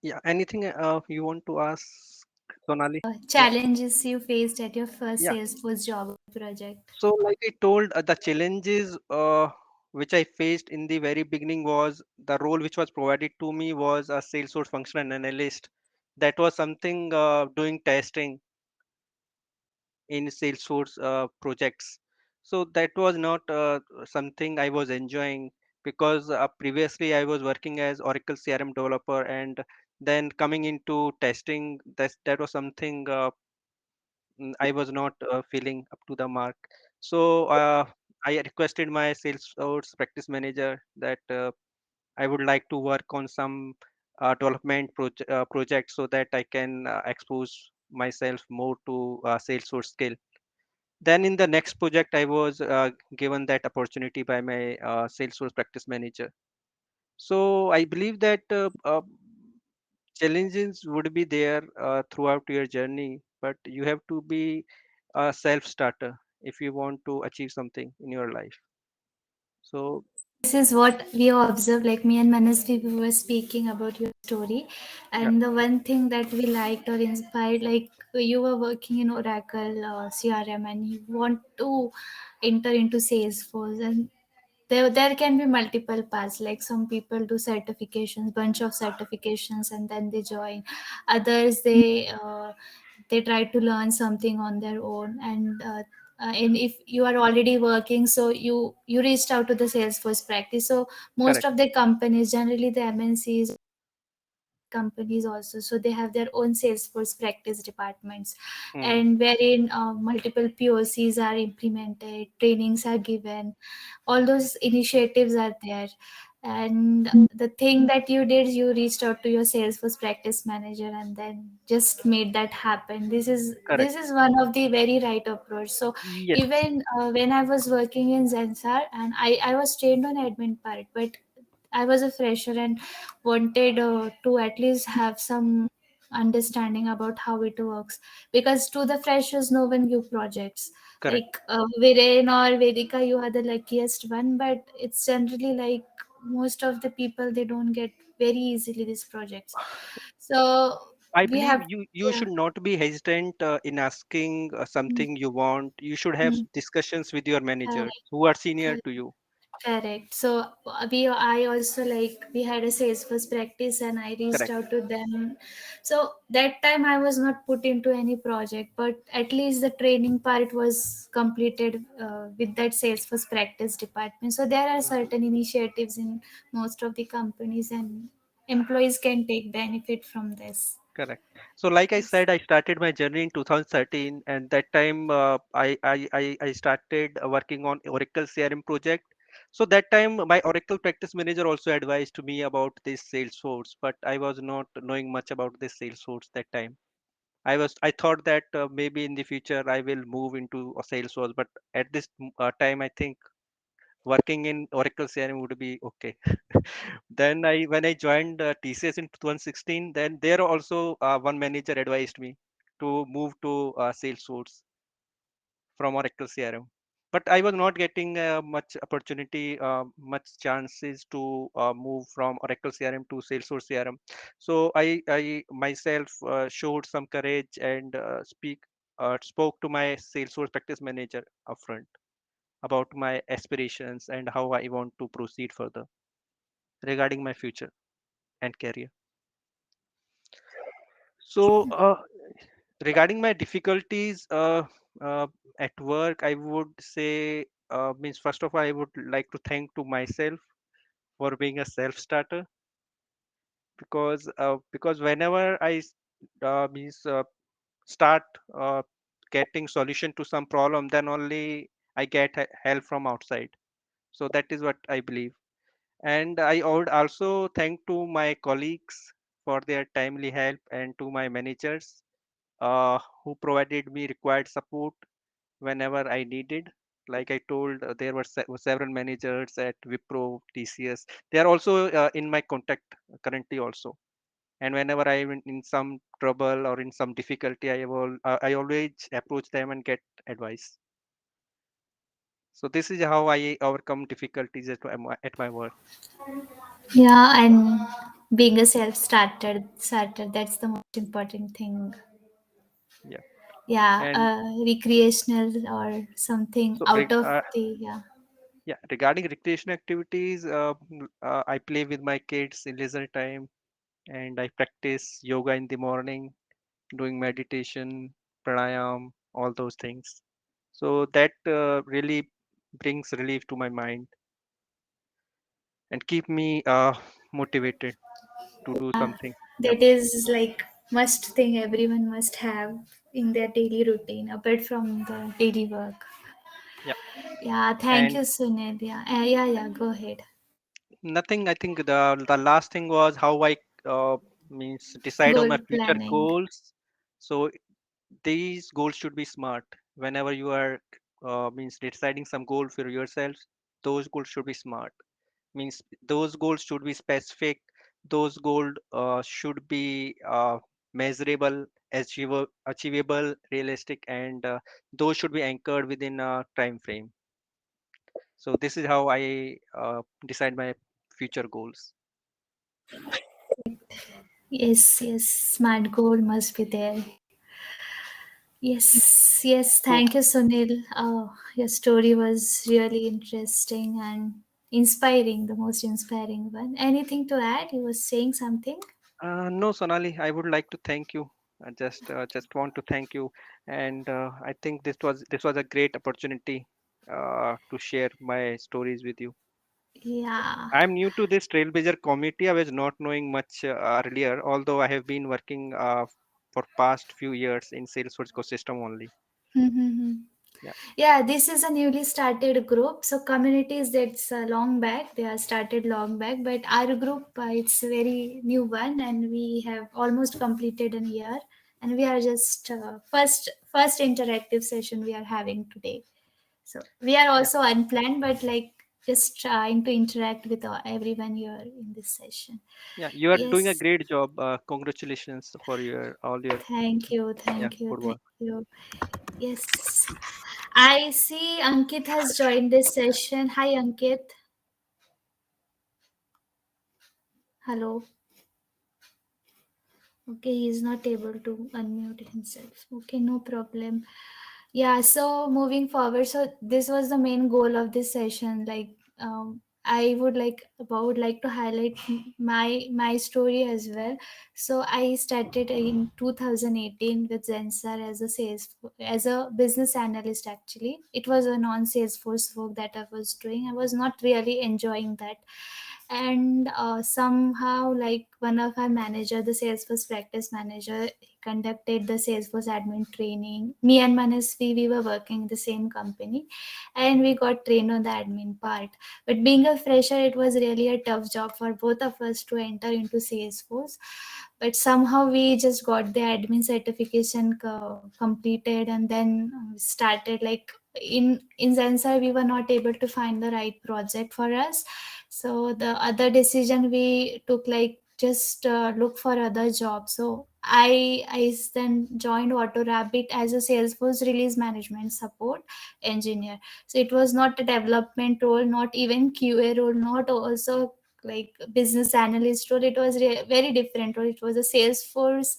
Yeah, anything you want to ask, Sonali? Yeah, Challenges you faced at your first yeah. Salesforce job project? So, like I told, the challenges which I faced in the very beginning was the role which was provided to me was a Salesforce function analyst. That was something doing testing in Salesforce projects. So that was not something I was enjoying because previously I was working as Oracle CRM developer, and then coming into testing, that was something I was not feeling up to the mark. So I requested my Salesforce practice manager that I would like to work on some development project so that I can expose myself more to Salesforce skill. Then in the next project, I was given that opportunity by my Salesforce practice manager. So I believe that challenges would be there throughout your journey, but you have to be a self-starter if you want to achieve something in your life. So This is what we observed, like me and Manasvi, we were speaking about your story. yeah, And the one thing that we liked or inspired, like you were working in Oracle CRM and you want to enter into Salesforce. And there can be multiple paths, like some people do certifications, bunch of certifications, and then they join. Others, they try to learn something on their own, and if you are already working, so you reached out to the Salesforce practice. So most correct. of the companies, generally the MNCs companies also, so they have their own Salesforce practice departments, Hmm, and wherein multiple POCs are implemented, trainings are given, all those initiatives are there. And the thing that you did, you reached out to your Salesforce practice manager and then just made that happen. correct. This is one of the very right approach. So Yes, even when I was working in Zensar, and I was trained on admin part, but I was a fresher and wanted to at least have some understanding about how it works, because to the freshers no one give projects. correct. Like Viren or Vedika, you are the luckiest one, but it's generally like most of the people, they don't get very easily these projects. So I we believe have, you yeah. should not be hesitant in asking something you want. You should have Mm, discussions with your managers correct, who are senior correct. to you. Correct. So I also, like, we had a Salesforce practice and I reached Correct. out to them. So that time I was not put into any project, but at least the training part was completed with that Salesforce practice department. So there are certain initiatives in most of the companies, and employees can take benefit from this. Correct. So, like I Yes. said, I started my journey in 2013, and that time I started working on Oracle CRM project. So that time, my Oracle practice manager also advised me about this Salesforce, but I was not knowing much about this Salesforce that time. I thought that maybe in the future I will move into a Salesforce, but at this time, I think working in Oracle CRM would be okay. Then when I joined TCS in 2016, then there also one manager advised me to move to Salesforce from Oracle CRM. But I was not getting much opportunity, much chances to move from Oracle CRM to Salesforce CRM. So I myself showed some courage and spoke to my Salesforce practice manager upfront about my aspirations and how I want to proceed further regarding my future and career. So, regarding my difficulties uh, at work, I would say, means first of all, I would like to thank to myself for being a self-starter, because whenever means start uh, getting solution to some problem, then only I get help from outside. So that is what I believe. And I would also thank to my colleagues for their timely help, and to my managers who provided me required support whenever I needed. Like I told, there were several managers at Wipro, TCS. They are also in my contact currently also. And whenever I am in some trouble or in some difficulty, I always approach them and get advice. So this is how I overcome difficulties at my work. Yeah, and being a starter, that's the most important thing. Yeah. Yeah, And recreational or something so out of the, yeah. yeah, regarding recreation activities, I play with my kids in leisure time, and I practice yoga in the morning, doing meditation, pranayam, all those things. So that really brings relief to my mind and keep me motivated to do something. Yep. That is like must thing everyone must have in their daily routine apart from the daily work. Yep. Yeah, thank you, And Sunil. Yeah, yeah, go ahead. nothing. I think the last thing was how I means decide on Goal my future planning. goals. So these goals should be smart. Whenever you are means deciding some goal for yourself, those goals should be smart. Means those goals should be specific. Those goals should be measurable, achievable, realistic, and those should be anchored within a time frame. So this is how I decide my future goals. Yes, smart goal must be there. Yes, So thank you, Sunil. Your story was really interesting and inspiring, the most inspiring one. Anything to add? You were saying something? no, Sonali, I would like to thank you. I just want to thank you, and I think this was a great opportunity to share my stories with you. Yeah. I'm new to this Trailblazer community. I was not knowing much earlier, although I have been working for past few years in Salesforce ecosystem only. Mm-hmm. Yeah, Yeah, this is a newly started group. So communities that's long back, they are started long back, but our group it's a very new one, and we have almost completed a year, and we are just first interactive session we are having today. So we are yeah, also unplanned, but like just trying to interact with everyone here in this session. yeah. You are doing a Yes, great job. Congratulations for your all your thank you, yeah thank you, good thank work. you. Yes. I see Ankit has joined this session. Hi, Ankit. Hello. Okay, he is not able to unmute himself. Okay, no problem. Yeah, so moving forward, so this was the main goal of this session. Like, I would like to highlight my story as well. So I started in 2018 with Zensar as a business analyst. Actually, it was a non-Salesforce work that I was doing. I was not really enjoying that, and somehow like one of our manager, the Salesforce practice manager, he conducted the Salesforce admin training. Me and Manasvi, we were working in the same company, and we got trained on the admin part. But being a fresher, it was really a tough job for both of us to enter into Salesforce. But somehow we just got the admin certification completed, and then started like in Zensar, we were not able to find the right project for us. So the other decision we took, like just look for other jobs. So I then joined Auto Rabbit as a Salesforce release management support engineer. So it was not a development role, not even QA role, not also like business analyst role. It was very different role. It was a Salesforce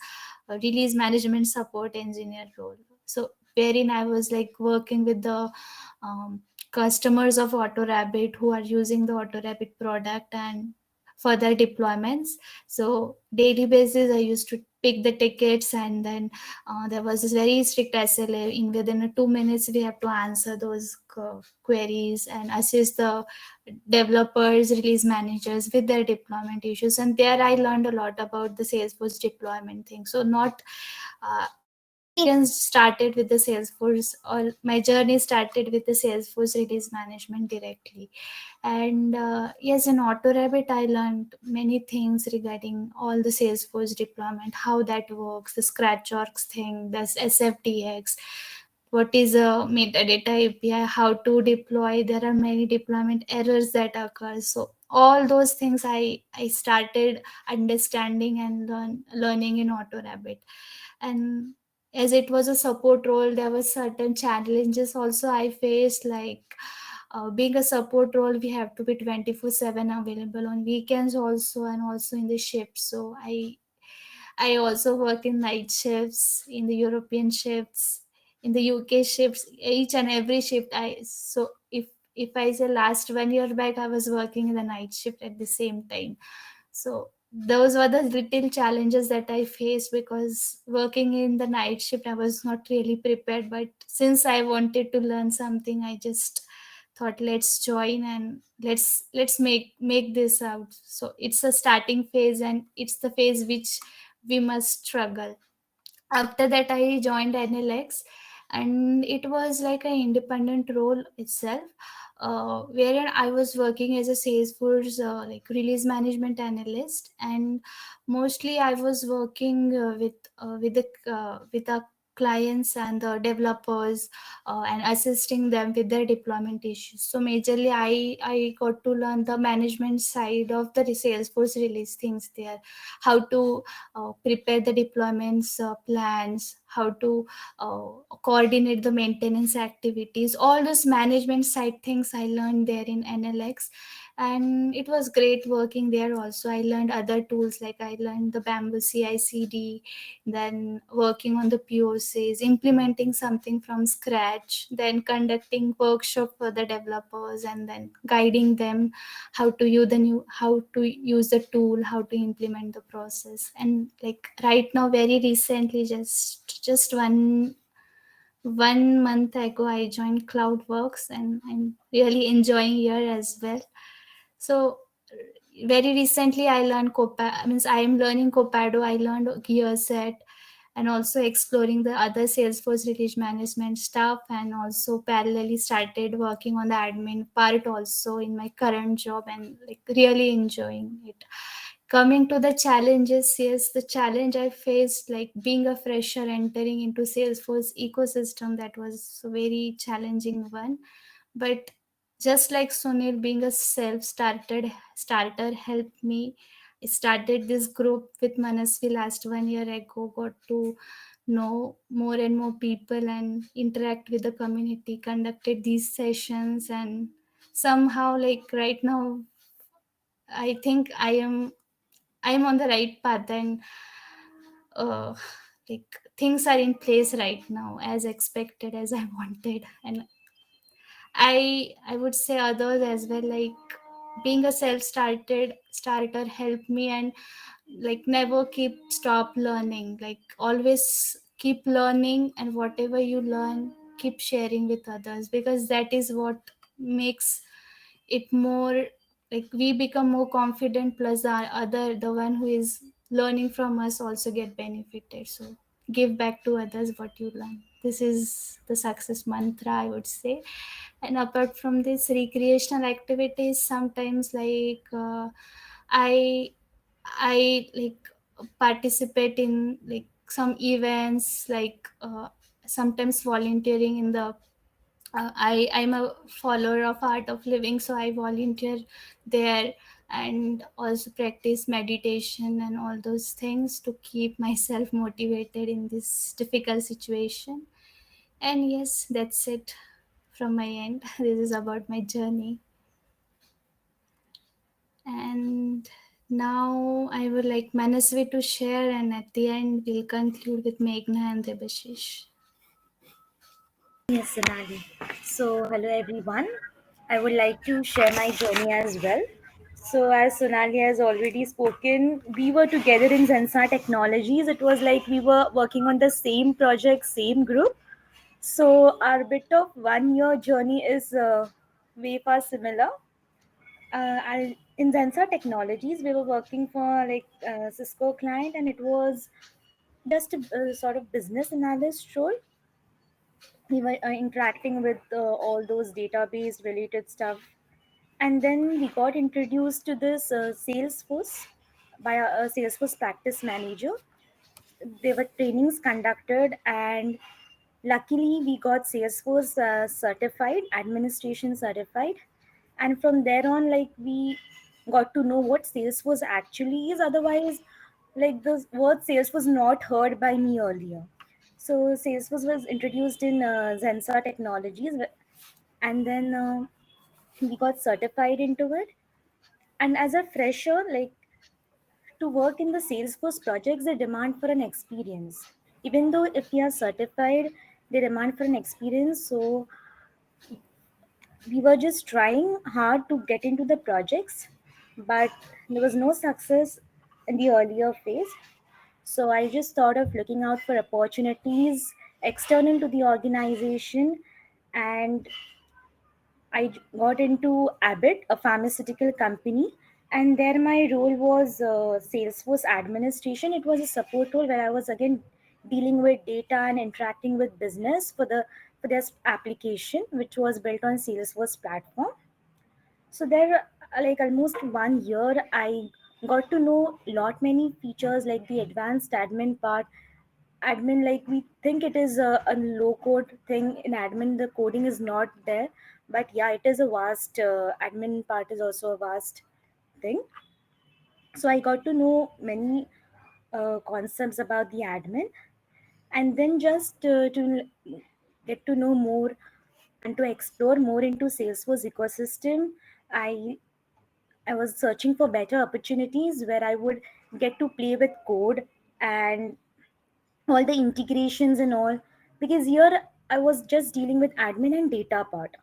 release management support engineer role. So wherein I was like working with the customers of AutoRabbit who are using the AutoRabbit product and for their deployments. So daily basis, I used to pick the tickets, and then there was this very strict SLA. In within 2 minutes, we have to answer those queries and assist the developers, release managers with their deployment issues. And there, I learned a lot about the Salesforce deployment thing. So not my experience started with the Salesforce, or my journey started with the Salesforce release management directly. And yes, in AutoRabbit, I learned many things regarding all the Salesforce deployment, how that works, the ScratchOrgs thing, the SFDX. what is a metadata API, how to deploy. There are many deployment errors that occur. So all those things I started understanding and learning in AutoRabbit. And as it was a support role, there were certain challenges also I faced, like being a support role, we have to be 24/7 available on weekends also, and also in the shifts. So I also work in night shifts, in the European shifts, in the UK shifts, each and every shift. If I say last 1 year back, I was working in the night shift at the same time. So those were the little challenges that I faced, because working in the night shift, I was not really prepared. But since I wanted to learn something, I just thought, let's join and let's make this out. So it's a starting phase, and it's the phase which we must struggle. After that, I joined NLX, and it was like an independent role itself, wherein I was working as a Salesforce like release management analyst. And mostly I was working with the clients and the developers, and assisting them with their deployment issues. So majorly I got to learn the management side of the Salesforce release things there, how to prepare the deployments plans, how to coordinate the maintenance activities. All those management side things I learned there in NLX, and it was great working there. Also, I learned other tools, like I learned the Bamboo CI/CD, then working on the POCs, implementing something from scratch, then conducting workshop for the developers, and then guiding them how to use the tool, how to implement the process. And like right now, very recently, just one month ago, I joined Cloudworks, and I'm really enjoying here as well. So very recently I learned means I am learning Copado, I learned GearSet, and also exploring the other Salesforce release management stuff, and also parallelly started working on the admin part also in my current job, and like really enjoying it. Coming to the challenges, yes, the challenge I faced, like being a fresher entering into Salesforce ecosystem, that was a very challenging one. But just like Sunil, being a starter helped me. I started this group with Manasvi last 1 year ago, got to know more and more people and interact with the community, conducted these sessions, and somehow, like right now, I think I am on the right path, and uh, like things are in place right now as expected, as I wanted. And I would say others as well, like being a self-started starter helped me, and like never stop learning, like always keep learning, and whatever you learn, keep sharing with others, because that is what makes it more, like we become more confident, plus the one who is learning from us also get benefited. So give back to others what you learn. This is the success mantra, I would say. And apart from this, recreational activities, sometimes like I like participate in like some events, like sometimes volunteering in the I'm a follower of Art of Living, so I volunteer there, and also practice meditation and all those things to keep myself motivated in this difficult situation. And yes, that's it from my end. This is about my journey. And now I would like Manasvi to share, and at the end we'll conclude with Meghna and Debashish. Yes, Sonali. So, hello everyone. I would like to share my journey as well. So, as Sonali has already spoken, we were together in Zensa Technologies. It was like we were working on the same project, same group. So, our bit of 1 year journey is way far similar. In Zensa Technologies, we were working for like Cisco client, and it was just a sort of business analyst role. We were interacting with all those database related stuff, and then we got introduced to this Salesforce by a Salesforce practice manager. There were trainings conducted, and Luckily, we got Salesforce certified, administration certified, and from there on, like, we got to know what Salesforce actually is. Otherwise, like, the word Salesforce was not heard by me earlier. So Salesforce was introduced in Zensa Technologies, and then we got certified into it. And as a fresher, like, to work in the Salesforce projects, they demand for an experience. Even though if we are certified, they demand for an experience. So we were just trying hard to get into the projects, but there was no success in the earlier phase. So I just thought of looking out for opportunities external to the organization, and I got into Abbott, a pharmaceutical company, and there my role was Salesforce administration. It was a support role where I was again dealing with data and interacting with business for this application, which was built on Salesforce platform. So there, like almost 1 year, I got to know lot many features like the advanced admin part. Admin, like, we think it is a low code thing. In admin, the coding is not there, but yeah, it is a vast admin part is also a vast thing. So I got to know many concepts about the admin, and then just to get to know more and to explore more into Salesforce ecosystem, i I was searching for better opportunities where I would get to play with code and all the integrations and all, because here I was just dealing with admin and data part.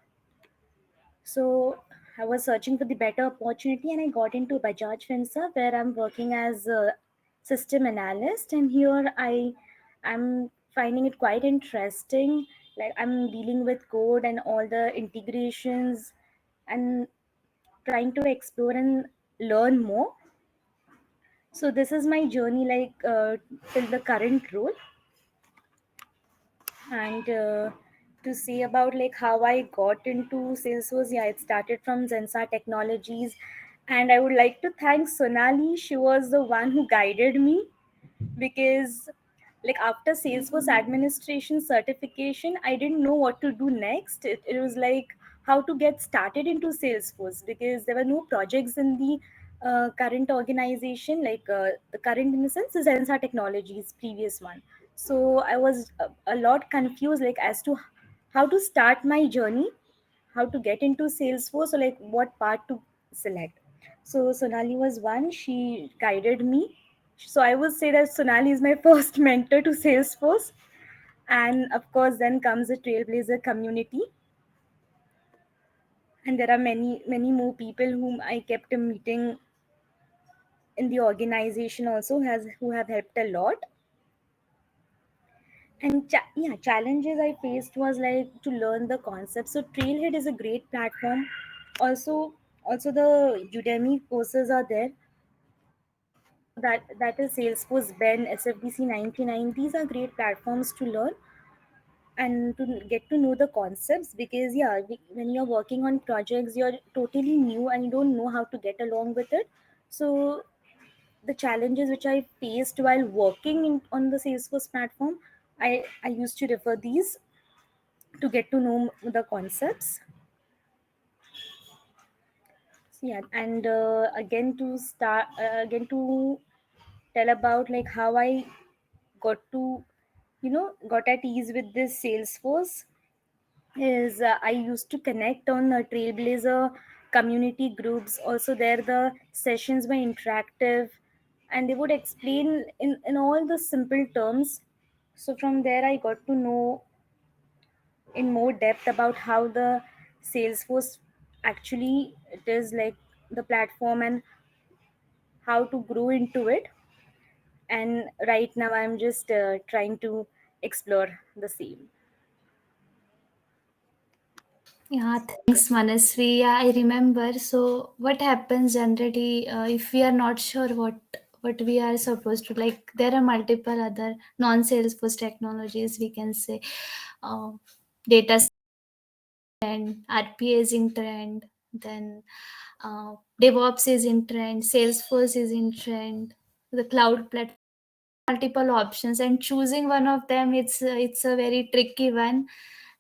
So I was searching for the better opportunity, and I got into Bajaj Finserv, where I'm working as a system analyst. And here I'm finding it quite interesting. Like, I'm dealing with code and all the integrations and trying to explore and learn more. So this is my journey, like, till the current role. And to say about like how I got into Salesforce, yeah, it started from Zensa Technologies, and I would like to thank Sonali. She was the one who guided me, because like after Salesforce administration certification, I didn't know what to do next. It was like how to get started into Salesforce, because there were no projects in the current organization, like the current in the sense is Zensa Technologies previous one. So I was a lot confused, like as to how to start my journey, how to get into Salesforce, or like what part to select. So Sonali was one, she guided me. So I would say that Sonali is my first mentor to Salesforce. And of course, then comes the Trailblazer community. And there are many, many more people whom I kept meeting in the organization also, has who have helped a lot. And yeah, challenges I faced was like to learn the concept. So Trailhead is a great platform. Also the Udemy courses are there. That is Salesforce, Ben, SFDC 99. These are great platforms to learn and to get to know the concepts, because yeah, when you're working on projects, you're totally new and you don't know how to get along with it. So the challenges which I faced while working on the Salesforce platform, I used to refer these to get to know the concepts. So yeah, and again to tell about like how I got to, got at ease with this Salesforce is I used to connect on Trailblazer community groups. Also, there the sessions were interactive, and they would explain in all the simple terms. So from there, I got to know in more depth about how the Salesforce actually it is, like the platform, and how to grow into it. And right now, I'm just trying to explore the same. Yeah, thanks, Manasvi. Yeah, I remember. So, what happens generally if we are not sure what we are supposed to, like? There are multiple other non-Salesforce technologies. We can say uh, data trend, RPA is in trend, then DevOps is in trend, Salesforce is in trend, the cloud platform multiple options, and choosing one of them, it's a very tricky one,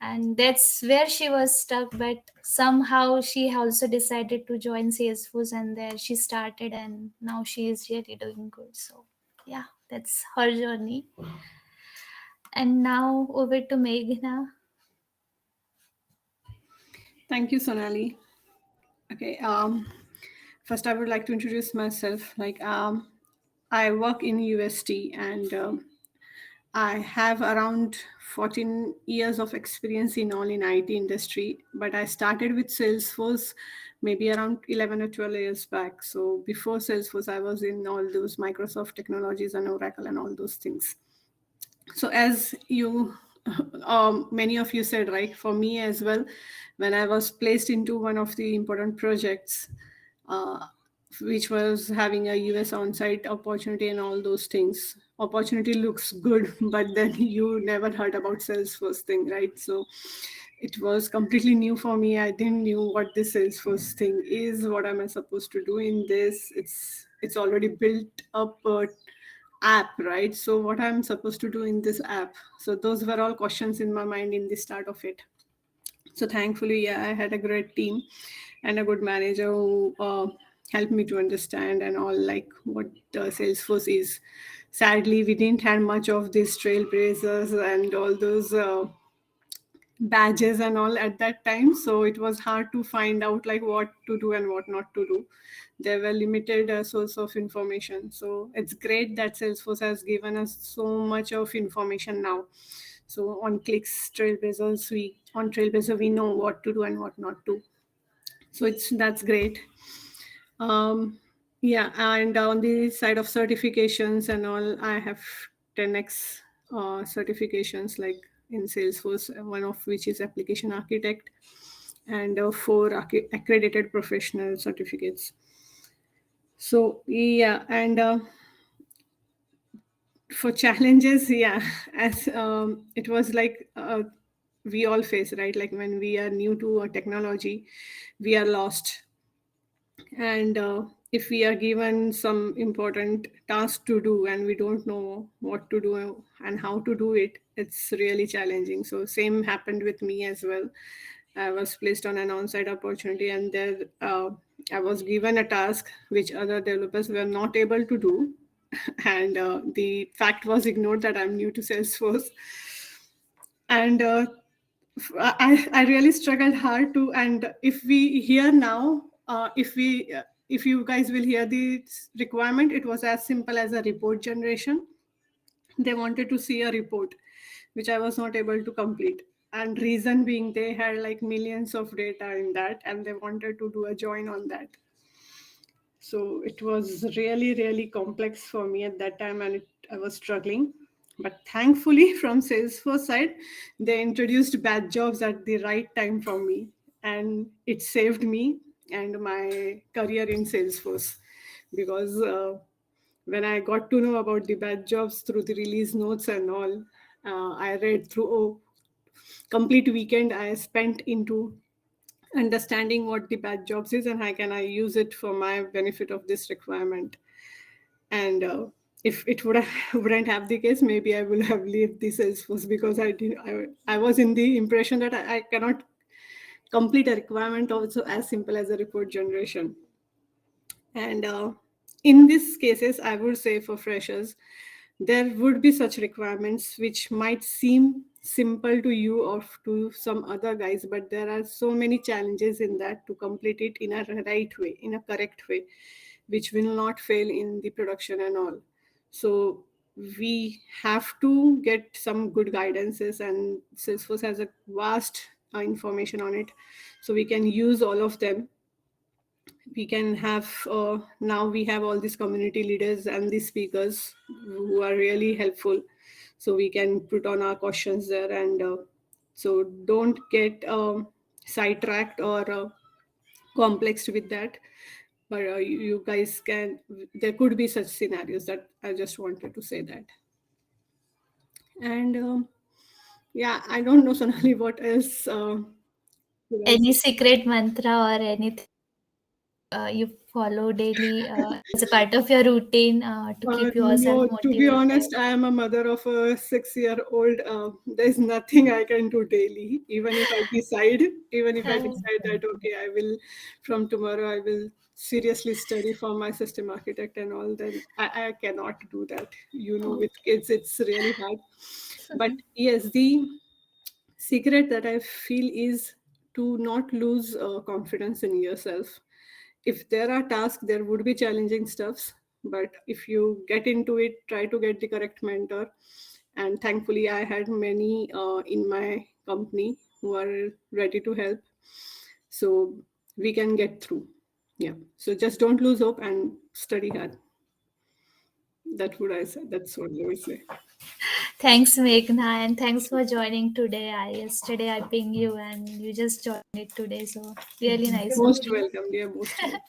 and that's where she was stuck. But somehow she also decided to join Salesforce, and there she started, and now she is really doing good. So yeah, that's her journey. And now over to Meghna. Thank you, Sonali. Okay. First, I would like to introduce myself. I work in UST, and I have around 14 years of experience in IT industry. But I started with Salesforce maybe around 11 or 12 years back. So before Salesforce, I was in all those Microsoft technologies and Oracle and all those things. So as you many of you said, right, for me as well, when I was placed into one of the important projects, which was having a US on-site opportunity and all those things, opportunity looks good, but then you never heard about Salesforce thing, right? So it was completely new for me. I didn't knew what this Salesforce thing is. What am I supposed to do in this? It's already built up app, right? So what I'm supposed to do in this app? So those were all questions in my mind in the start of it. So thankfully, yeah, I had a great team and a good manager who helped me to understand and all, like what Salesforce is. Sadly, we didn't have much of these trailblazers and all those badges and all at that time, so it was hard to find out like what to do and what not to do. There were limited source of information. So it's great that Salesforce has given us so much of information now. So on clicks Trailblazers, Trailblazer we know what to do and what not to. So that's great. Yeah, and on the side of certifications and all, I have 10x certifications like in Salesforce, one of which is application architect, and 4 accredited professional certificates. So yeah, and for challenges, yeah, as it was like we all face, right? Like when we are new to a technology, we are lost. And if we are given some important task to do and we don't know what to do and how to do it, it's really challenging. So same happened with me as well. I was placed on an on-site opportunity, and there I was given a task which other developers were not able to do. And the fact was ignored that I'm new to Salesforce. And I really struggled hard to. And if we hear now, if you guys will hear the requirement, it was as simple as a report generation. They wanted to see a report, which I was not able to complete. And reason being, they had like millions of data in that, and they wanted to do a join on that. So it was really, really complex for me at that time, and I was struggling. But thankfully, from Salesforce side, they introduced batch jobs at the right time for me, and it saved me and my career in Salesforce. Because when I got to know about the batch jobs through the release notes and all, I read through complete weekend I spent into understanding what the batch jobs is and how can I use it for my benefit of this requirement. And if it wouldn't have the case, maybe I would have left the Salesforce, because I was in the impression that I cannot complete a requirement also as simple as a report generation. And in these cases, I would say for freshers, there would be such requirements which might seem simple to you or to some other guys, but there are so many challenges in that to complete it in a right way, in a correct way, which will not fail in the production and all. So we have to get some good guidances, and Salesforce has a vast information on it, so we can use all of them. We can have now we have all these community leaders and these speakers who are really helpful, so we can put on our questions there. And so don't get sidetracked or complexed with that. But you guys can, there could be such scenarios, that I just wanted to say that. And yeah, I don't know, Sonali, what else Any secret mantra or anything? you follow daily as a part of your routine to keep yourself No, motivated? to be honest, I am a mother of a 6-year-old. There's nothing I can do daily. Even if I decide that okay, I will from tomorrow I will seriously study for my system architect and all, then I cannot do that. With kids, it's really hard. But yes, the secret that I feel is to not lose confidence in yourself. If there are tasks, there would be challenging stuffs, but if you get into it, try to get the correct mentor. And thankfully, I had many in my company who are ready to help, so we can get through. Yeah. So just don't lose hope and study hard. That's what I said. That's what I would say. Thanks, Meghna, and thanks for joining today. Yesterday I pinged you and you just joined it today, so really nice of Most you. welcome, dear. Most welcome.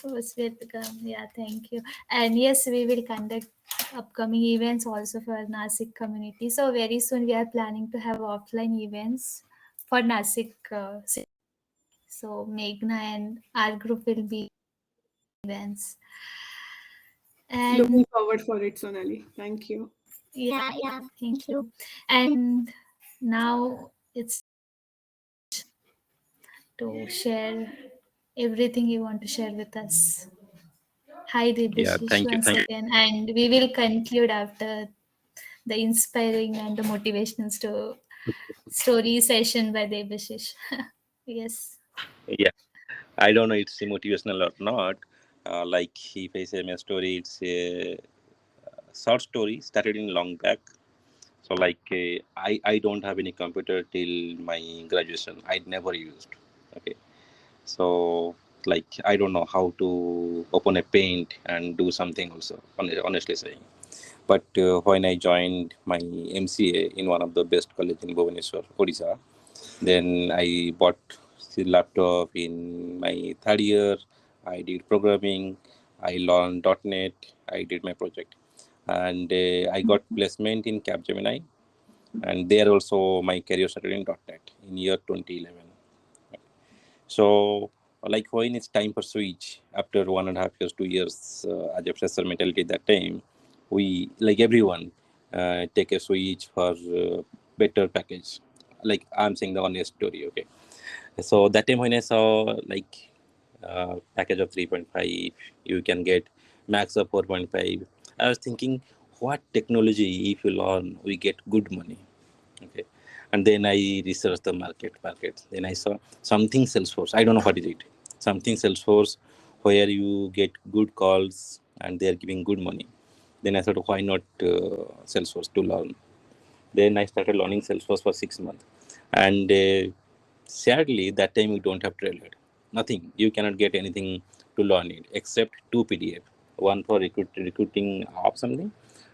Most welcome. Yeah, thank you. And yes, we will conduct upcoming events also for Nasik community. So very soon we are planning to have offline events for Nasik city. So Meghna and our group will be events. And Looking forward for it, Sonali. Thank you. yeah, thank you. And now it's to share everything you want to share with us. Hi, Yeah, Debashish, thank you. once Thank you. again. And we will conclude after the inspiring and the motivational story session by Debashish. Yes. Yeah, I don't know it's motivational or not. Like if I say my story, it's a short story started in long back. So like I don't have any computer till my graduation. I'd never used. Okay, so like I don't know how to open a paint and do something also. Honestly saying, but when I joined my MCA in one of the best college in Bhubaneswar, Odisha, then I bought the laptop in my third year. I did programming. I learned .NET. I did my project, and I got placement in Capgemini, and there also my career started in .NET in year 2011. So, like when it's time for switch after 1.5 years, 2 years, as a fresher mentality that time, we like everyone take a switch for better package. Like I'm saying the honest story, okay. So that time when I saw like package of 3.5, you can get max of 4.5. I was thinking, what technology if you learn, we get good money. Okay, and then I researched the market. Then I saw something Salesforce. I don't know what is it. Something Salesforce, where you get good calls and they are giving good money. Then I thought, why not Salesforce to learn? Then I started learning Salesforce for 6 months, and sadly that time we don't have trailer. Nothing. You cannot get anything to learn it except two PDF. One for recruiting app something,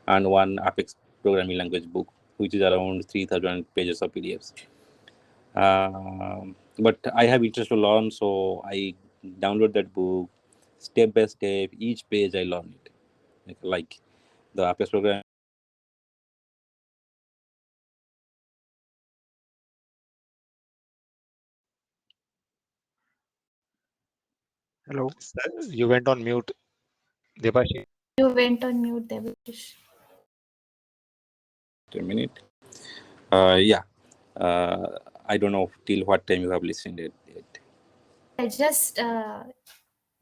and one Apex programming language book, which is around 3,000 pages of PDFs. But I have interest to learn, so I download that book step by step. Each page I learn it, like the Apex program. Hello. Sir, you went on mute, Debashish. You went on mute, Debashish. A minute. Yeah. I don't know till what time you have listened it.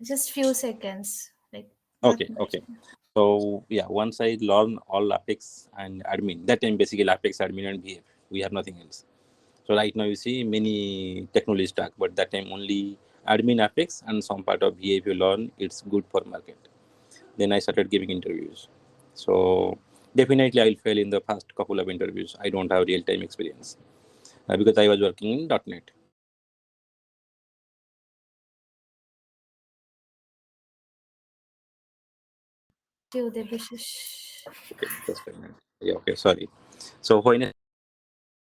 Just few seconds. Like Okay, not much. okay. So yeah, once I learn all Apex and admin, that time basically Apex, admin, and VF. We have nothing else. So right now you see many technology stack, but that time only admin Apex and some part of VF you learn. It's good for market. Then I started giving interviews. So definitely I'll fail in the first couple of interviews. I don't have real time experience because I was working in .NET. You, Debashish. Okay, just a minute. Yeah, okay, sorry. So when I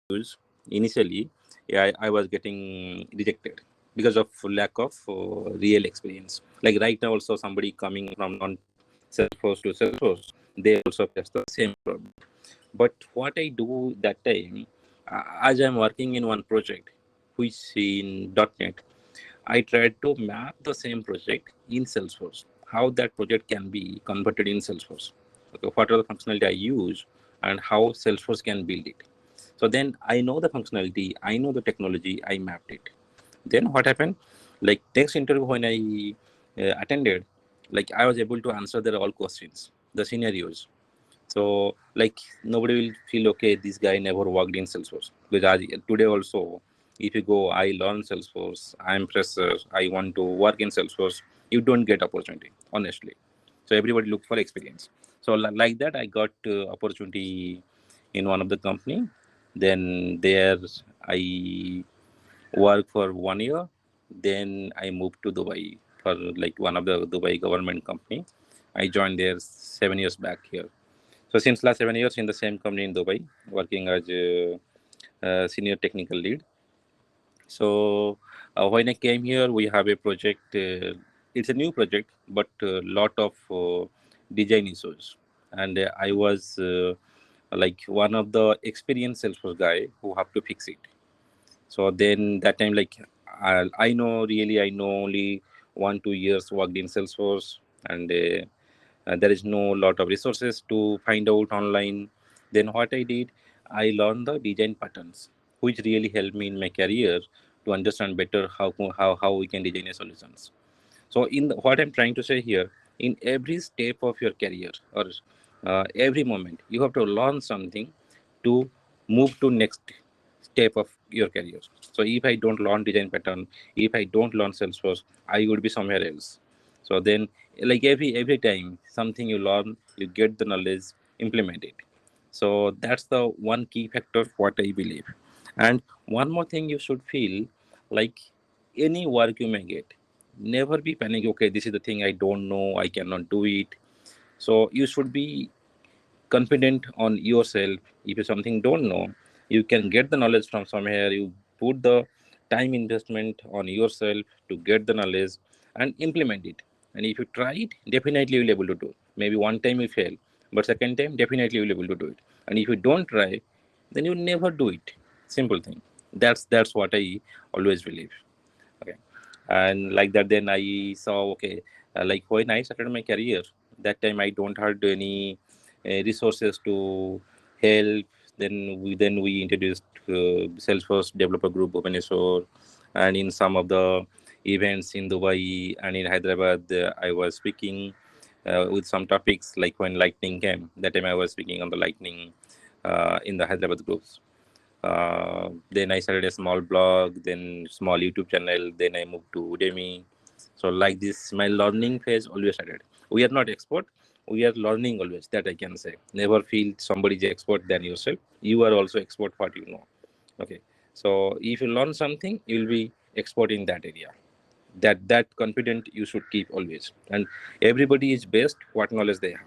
use initially, yeah, I was getting rejected because of lack of real experience. Like right now, also somebody coming from non Salesforce to Salesforce, they also face the same problem. But what I do that time, as I'm working in one project, which in .NET, I tried to map the same project in Salesforce, how that project can be converted in Salesforce. Okay, what are the functionality I use and how Salesforce can build it. So then I know the functionality, I know the technology, I mapped it. Then what happened? Like next interview when I attended, like I was able to answer their all questions, the scenarios. So like nobody will feel okay, this guy never worked in Salesforce. Because today also, if you go, I learn Salesforce, I'm fresher, I want to work in Salesforce, you don't get opportunity, honestly. So everybody look for experience. So like that, I got opportunity in one of the company. Then there I work for 1 year. Then I moved to Dubai for like one of the Dubai government company. I joined there 7 years back here. So since last 7 years in the same company in Dubai, working as a senior technical lead. So when I came here, we have a project. It's a new project, but a lot of design issues, and I was like one of the experienced Salesforce guy who have to fix it. So then that time, like I know really, I know only 1 2 years worked in Salesforce, and there is no lot of resources to find out online. Then what I did, I learned the design patterns, which really helped me in my career to understand better how we can design a solutions. So what I'm trying to say here, in every step of your career or every moment, you have to learn something to move to next step of your career. So if I don't learn design pattern, if I don't learn Salesforce, I would be somewhere else. So then, like every time something you learn, you get the knowledge, implement it. So that's the one key factor what I believe. And one more thing you should feel, like any work you may get, never be panic. Okay, this is the thing I don't know, I cannot do it. So you should be confident on yourself. If you something don't know, you can get the knowledge from somewhere. You put the time investment on yourself to get the knowledge and implement it. And if you try it, definitely you'll able to do. Maybe one time you fail, but second time definitely you'll able to do it. And if you don't try, then you never do it. Simple thing. That's what I always believe. Okay. And like that, then I saw, okay, like when I started my career, that time I don't had any resources to help. Then we introduced Salesforce developer group Bhubaneswar, and in some of the events in Dubai and in Hyderabad, I was speaking with some topics. Like when lightning came, that time I was speaking on the lightning in the Hyderabad groups. Then I started a small blog, then small YouTube channel, then I moved to Udemy. So like this, my learning phase always started. We are not expert, we are learning always, that I can say. Never feel somebody is expert than yourself. You are also expert what you know. Okay. So if you learn something, you will be expert in that area. That confident you should keep always. And everybody is best what knowledge they have.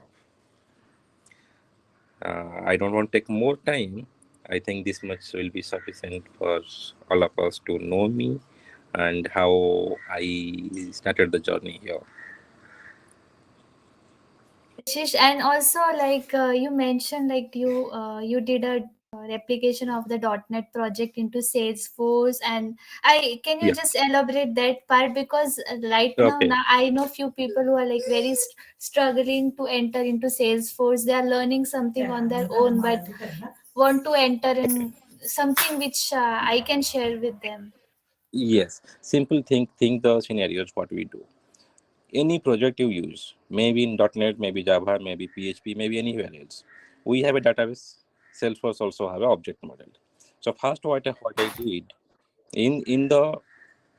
I don't want to take more time. I think this much will be sufficient for all of us to know me and how I started the journey here. Ashish, and also like you mentioned, like you did a replication of the .NET project into Salesforce, and I can you Yeah. just elaborate that part, because right Okay. now I know few people who are like very struggling to enter into Salesforce. They are learning something on their own, but want to enter in something which I can share with them. Yes. Simple think the scenarios what we do. Any project you use, maybe in .NET, maybe Java, maybe PHP, maybe anywhere else. We have a database. Salesforce also have an object model. So first what I did in the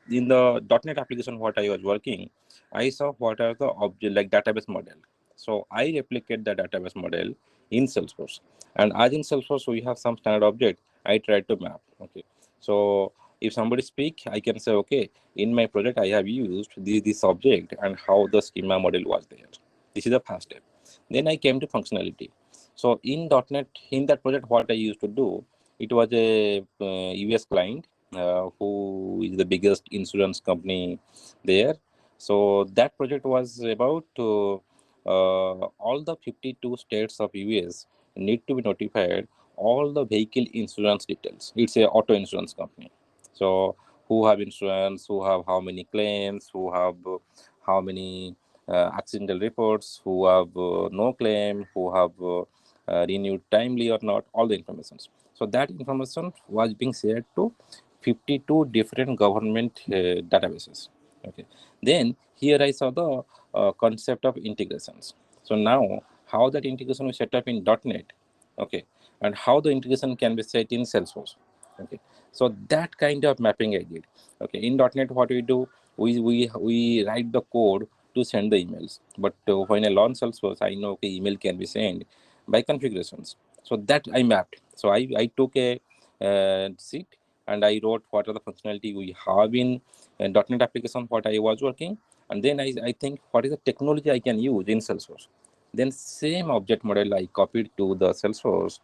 .NET application what I was working, I saw what are the object like database model. So I replicate the database model in Salesforce. And as in Salesforce, we have some standard object. I tried to map. Okay. So if somebody speak, I can say, okay, in my project, I have used this object and how the schema model was there. This is the first step. Then I came to functionality. So in .NET, in that project, what I used to do, it was a US client who is the biggest insurance company there. So that project was about all the 52 states of US need to be notified all the vehicle insurance details. It's a auto insurance company. So who have insurance, who have how many claims, who have how many accidental reports, who have no claim, who have renewed timely or not, all the informations. So that information was being shared to 52 different government databases. Okay. Then here I saw the concept of integrations. So now how that integration is set up in .NET, okay, and how the integration can be set in Salesforce. Okay, so that kind of mapping I did. Okay, in .NET what we do, we write the code to send the emails, but when I learn Salesforce, I know okay, email can be sent by configurations. So that I mapped. So I took a sheet and I wrote what are the functionality we have in .NET application what I was working, and then I think what is the technology I can use in Salesforce. Then same object model I copied to the Salesforce,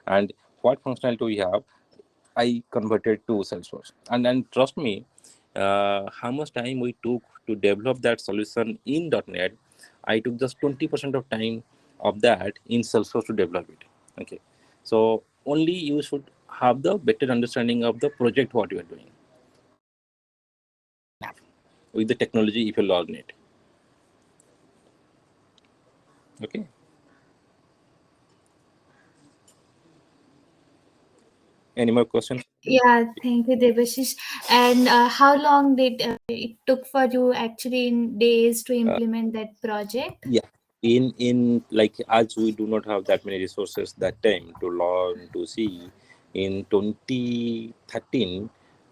and what functionality we have, I converted to Salesforce. And trust me, how much time we took to develop that solution in .NET, I took just 20% of time of that in Salesforce to develop it. Okay, so only you should have the better understanding of the project what you are doing with the technology if you learn it. Okay. Any more questions? Yeah, thank you, Debashish. And how long did it took for you actually in days to implement that project? Yeah, in like as we do not have that many resources that time to learn to see, in 2013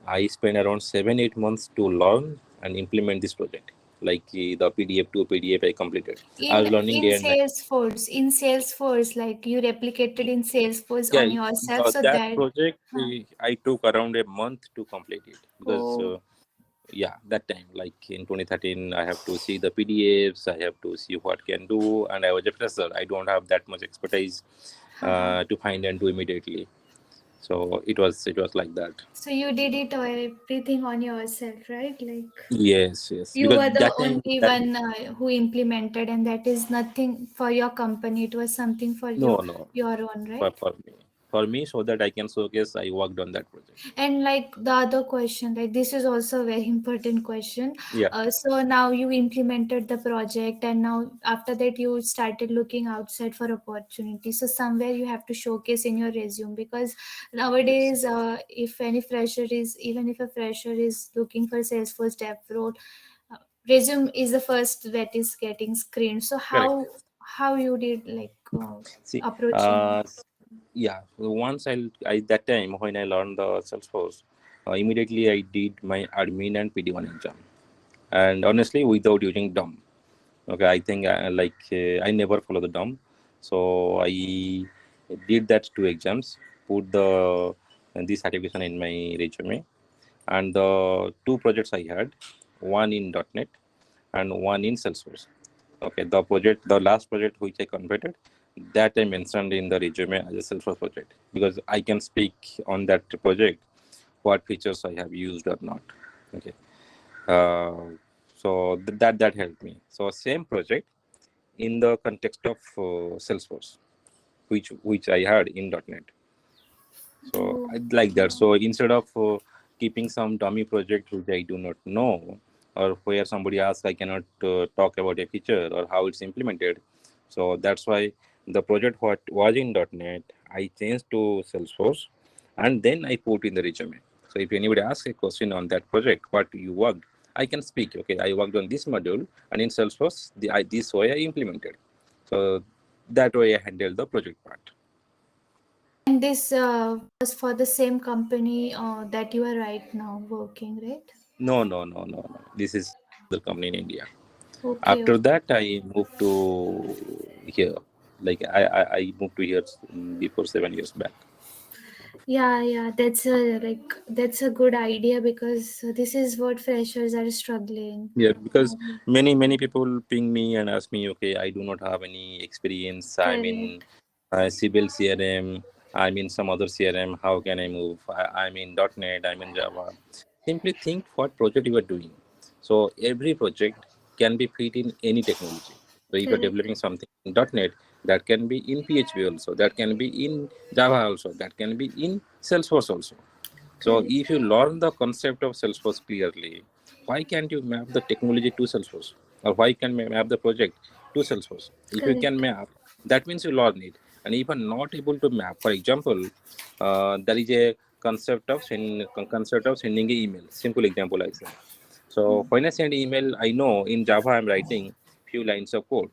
I spent around 7-8 months to learn and implement this project, like the PDF to PDF I completed. I was learning In day and night. Salesforce, like you replicated in Salesforce Yeah, on yourself, so that that. project Huh. I took around a month to complete it because Oh. yeah, that time like in 2013 I have to see the PDFs, I have to see what can do, and I was a fresher, I don't have that much expertise to find and do immediately. So it was like that. So you did it or everything on yourself, right? Like Yes, you because were the that time only that one who implemented, and that is nothing for your company. It was something for no you, no your own, right? for me so that I can showcase I worked on that project. And like the other question, like this is also a very important question. Yeah, So now you implemented the project, and now after that you started looking outside for opportunities. So somewhere you have to showcase in your resume, because nowadays, if any fresher is, even if a fresher is looking for Salesforce dev role, resume is the first that is getting screened. So correct. how you did like See, approaching? yeah, once I that time when I learned the Salesforce, immediately I did my admin and PD1 exam, and honestly without using DOM. Okay, I think I never follow the DOM, so I did that 2 exams, put the this certification in my resume, and the 2 projects I had, one in .NET and one in Salesforce. Okay, the last project which I converted, that I mentioned in the resume as a Salesforce project, because I can speak on that project what features I have used or not. Okay, so that helped me. So same project in the context of Salesforce, which I had in .NET. So I like that. So instead of keeping some dummy project which I do not know, or where somebody asks I cannot talk about a feature or how it's implemented. So that's why the project what was in .NET I changed to Salesforce, and then I put in the resume. So if anybody asks a question on that project, what you worked, I can speak. Okay, I worked on this module, and in Salesforce, this way I implemented. So that way I handled the project part. And this was for the same company that you are right now working, right? No. This is the company in India. Okay, After okay. that, I moved to here. Like I moved to here before 7 years back. Yeah, that's a good idea, because this is what freshers are struggling. Yeah, because many people ping me and ask me, okay, I do not have any experience. I'm in Correct. Civil CRM. I'm in some other CRM. How can I move? I'm in .NET. I'm in Java. Simply think what project you are doing. So every project can be fit in any technology. So if you're Correct. developing something in .NET, that can be in PHP also. That can be in Java also. That can be in Salesforce also. So Correct. if you learn the concept of Salesforce clearly, why can't you map the technology to Salesforce? Or why can't we map the project to Salesforce? If you can Correct. map, that means you learn it. And if I'm not able to map, for example, there is a concept of sending an email. Simple example I said. So when I send email, I know in Java I'm writing few lines of code.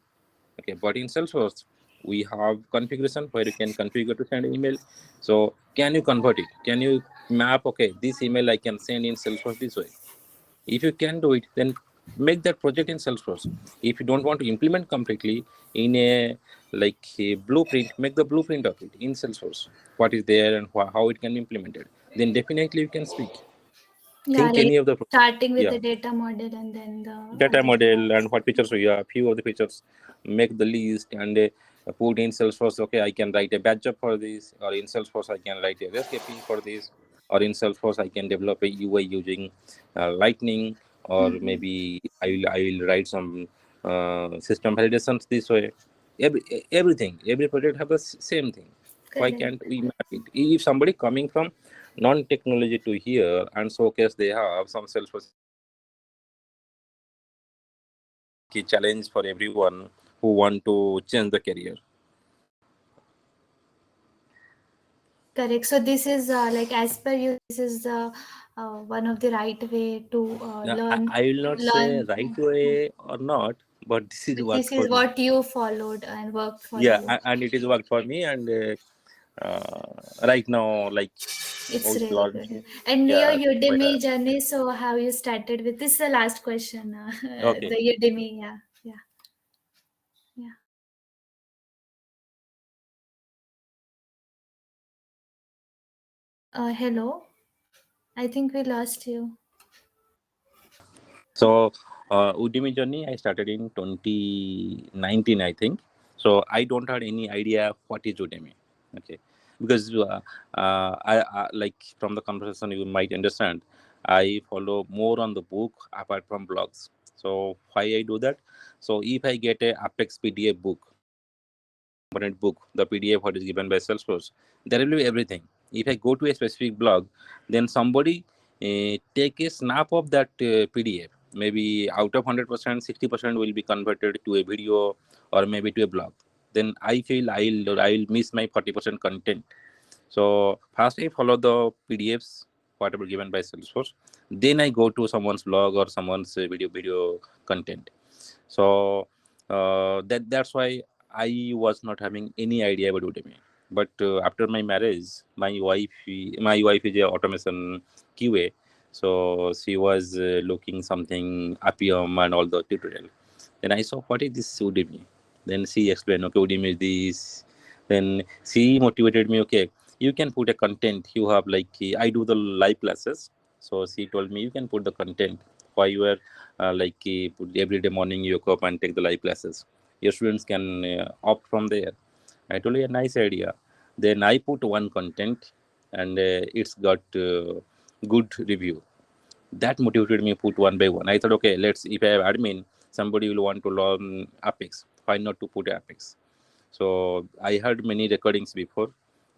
Okay, but in Salesforce, we have configuration where you can configure to send email. So can you convert it? Can you map, okay, this email I can send in Salesforce this way? If you can do it, then make that project in Salesforce. If you don't want to implement completely in a like a blueprint, make the blueprint of it in Salesforce. What is there and how it can be implemented. Then definitely you can speak. Yeah, Think like any of the starting with yeah the data model and then the data other model parts. and what features we have, few of the features, make the list and put in Salesforce. Okay, I can write a batch job for this, or in Salesforce I can write a REST API for this, or in Salesforce I can develop a UI using Lightning, or maybe I will write some system validations this way. Every project have the same thing. Why Correct. can't we map it? If somebody coming from non-technology to here and showcase they have some Salesforce key challenge for everyone who want to change the career. Correct. So this is like as per you, this is the one of the right way to Now, learn. I will not say Learn. right way or not, but this is But worked this for is me. what you followed and worked for Yeah, you. and it is worked for me. And right now, like It's oh really Lord, good. And your yeah, quite Udemy journey. So how you started with this? Is the last question. okay. The Udemy. Yeah. Yeah. Yeah. Hello. I think we lost you. So Udemy journey I started in 2019, I think. So I don't have any idea what is Udemy. Okay, because I like from the conversation you might understand, I follow more on the book apart from blogs. So why I do that? So if I get a Apex PDF book, component book, the PDF what is given by Salesforce, there will be everything. If I go to a specific blog, then somebody take a snap of that PDF. Maybe out of 100%, 60% will be converted to a video or maybe to a blog. Then I feel I'll miss my 40% content. So first I follow the PDFs whatever given by Salesforce. Then I go to someone's blog or someone's video content. So that's why I was not having any idea about Udemy. But after my marriage, my wife is a automation QA, so she was looking something Appium and all the tutorial. Then I saw what is this Udemy. Then she explained, okay, Udemy is this. Then she motivated me. Okay, you can put a content. You have like I do the live classes, so she told me you can put the content. Why you are every day morning you wake up and take the live classes. Your students can opt from there. I told you a nice idea. Then I put one content, and it's got good review. That motivated me put one by one. I thought, okay, let's if I have admin, somebody will want to learn Apex. Why not to put Apex? So I heard many recordings before,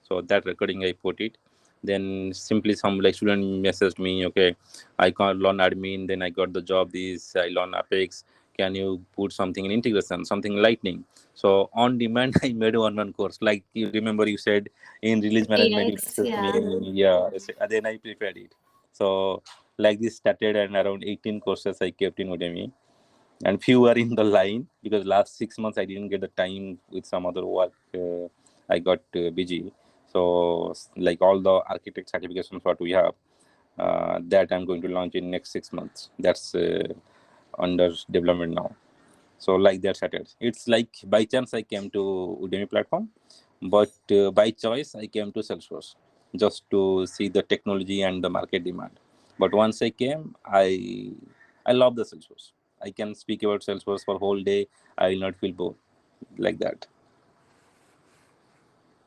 so that recording I put it. Then simply some like student messaged me, okay, I can't learn admin, then I got the job this, I learn Apex, can you put something in integration, something lightning? So on demand I made one course, like you remember you said in release management you TX. messaged Yeah. me, yeah, then I prepared it. So like this started, and around 18 courses I kept in Udemy, and few are in the line because last 6 months I didn't get the time with some other work. I got busy. So like all the architect certifications what we have, that I'm going to launch in next 6 months. That's under development now. So like that started. It's like by chance I came to Udemy platform, but by choice I came to Salesforce just to see the technology and the market demand. But once I came, I love the Salesforce. I can speak about Salesforce for whole day. I will not feel bored like that.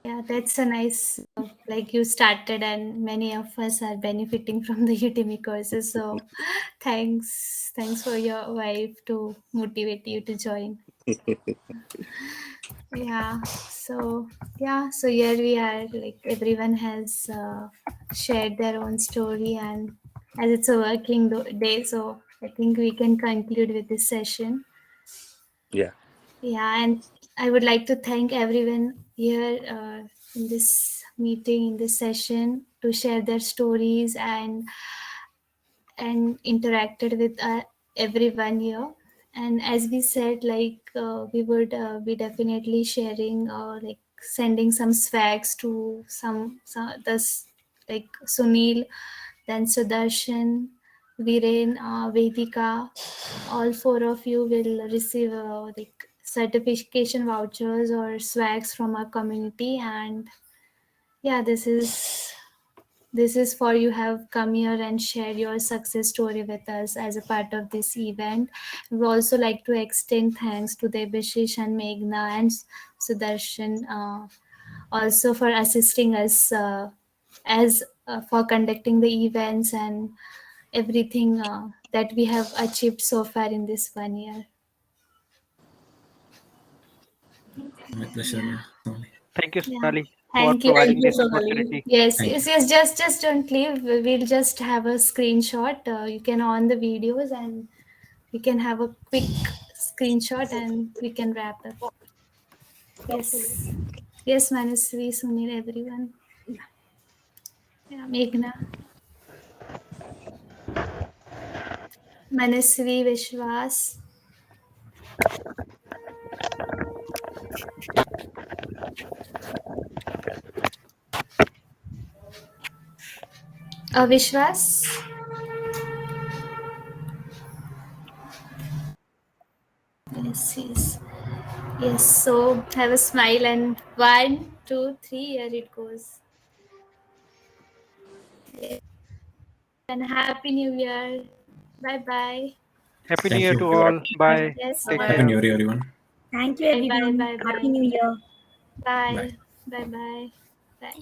Yeah, that's a nice, like you started, and many of us are benefiting from the Udemy courses. So, thanks for your wife to motivate you to join. Yeah. So here we are. Like everyone has shared their own story, and as it's a working day, so I think we can conclude with this session. Yeah. Yeah, and I would like to thank everyone here in this meeting, in this session, to share their stories and interacted with everyone here. And as we said, like we would be definitely sharing or like sending some swags to some this like Sunil, then Sudarshan, Viren, Vedika. All four of you will receive like certification vouchers or swags from our community. And yeah, this is for you have come here and shared your success story with us as a part of this event. We also like to extend thanks to Debashish and Meghna and Sudarshan also for assisting us as for conducting the events and everything that we have achieved so far in this 1 year. My pleasure. Thank you, Yeah. Sonali, for Thank you. Thank providing you, this Sonali. opportunity. Yes, Thank yes, you. yes. Just don't leave. We'll just have a screenshot. You can on the videos, and we can have a quick screenshot, and we can wrap up. Yes, yes, Manasvi, Sunil, everyone. Yeah, Meghna, Manasvi, Vishwas. Vishwas. Yes, yes, yes. So have a smile, and 1, 2, 3. Here it goes. Yes. And Happy New Year. Bye bye. Happy New Thank Year you. to all. Bye. Yes, Take Happy bye. care. New Year, everyone. Thank you, Bye bye everyone. bye Happy bye. New Year. Bye. Bye bye bye. Bye.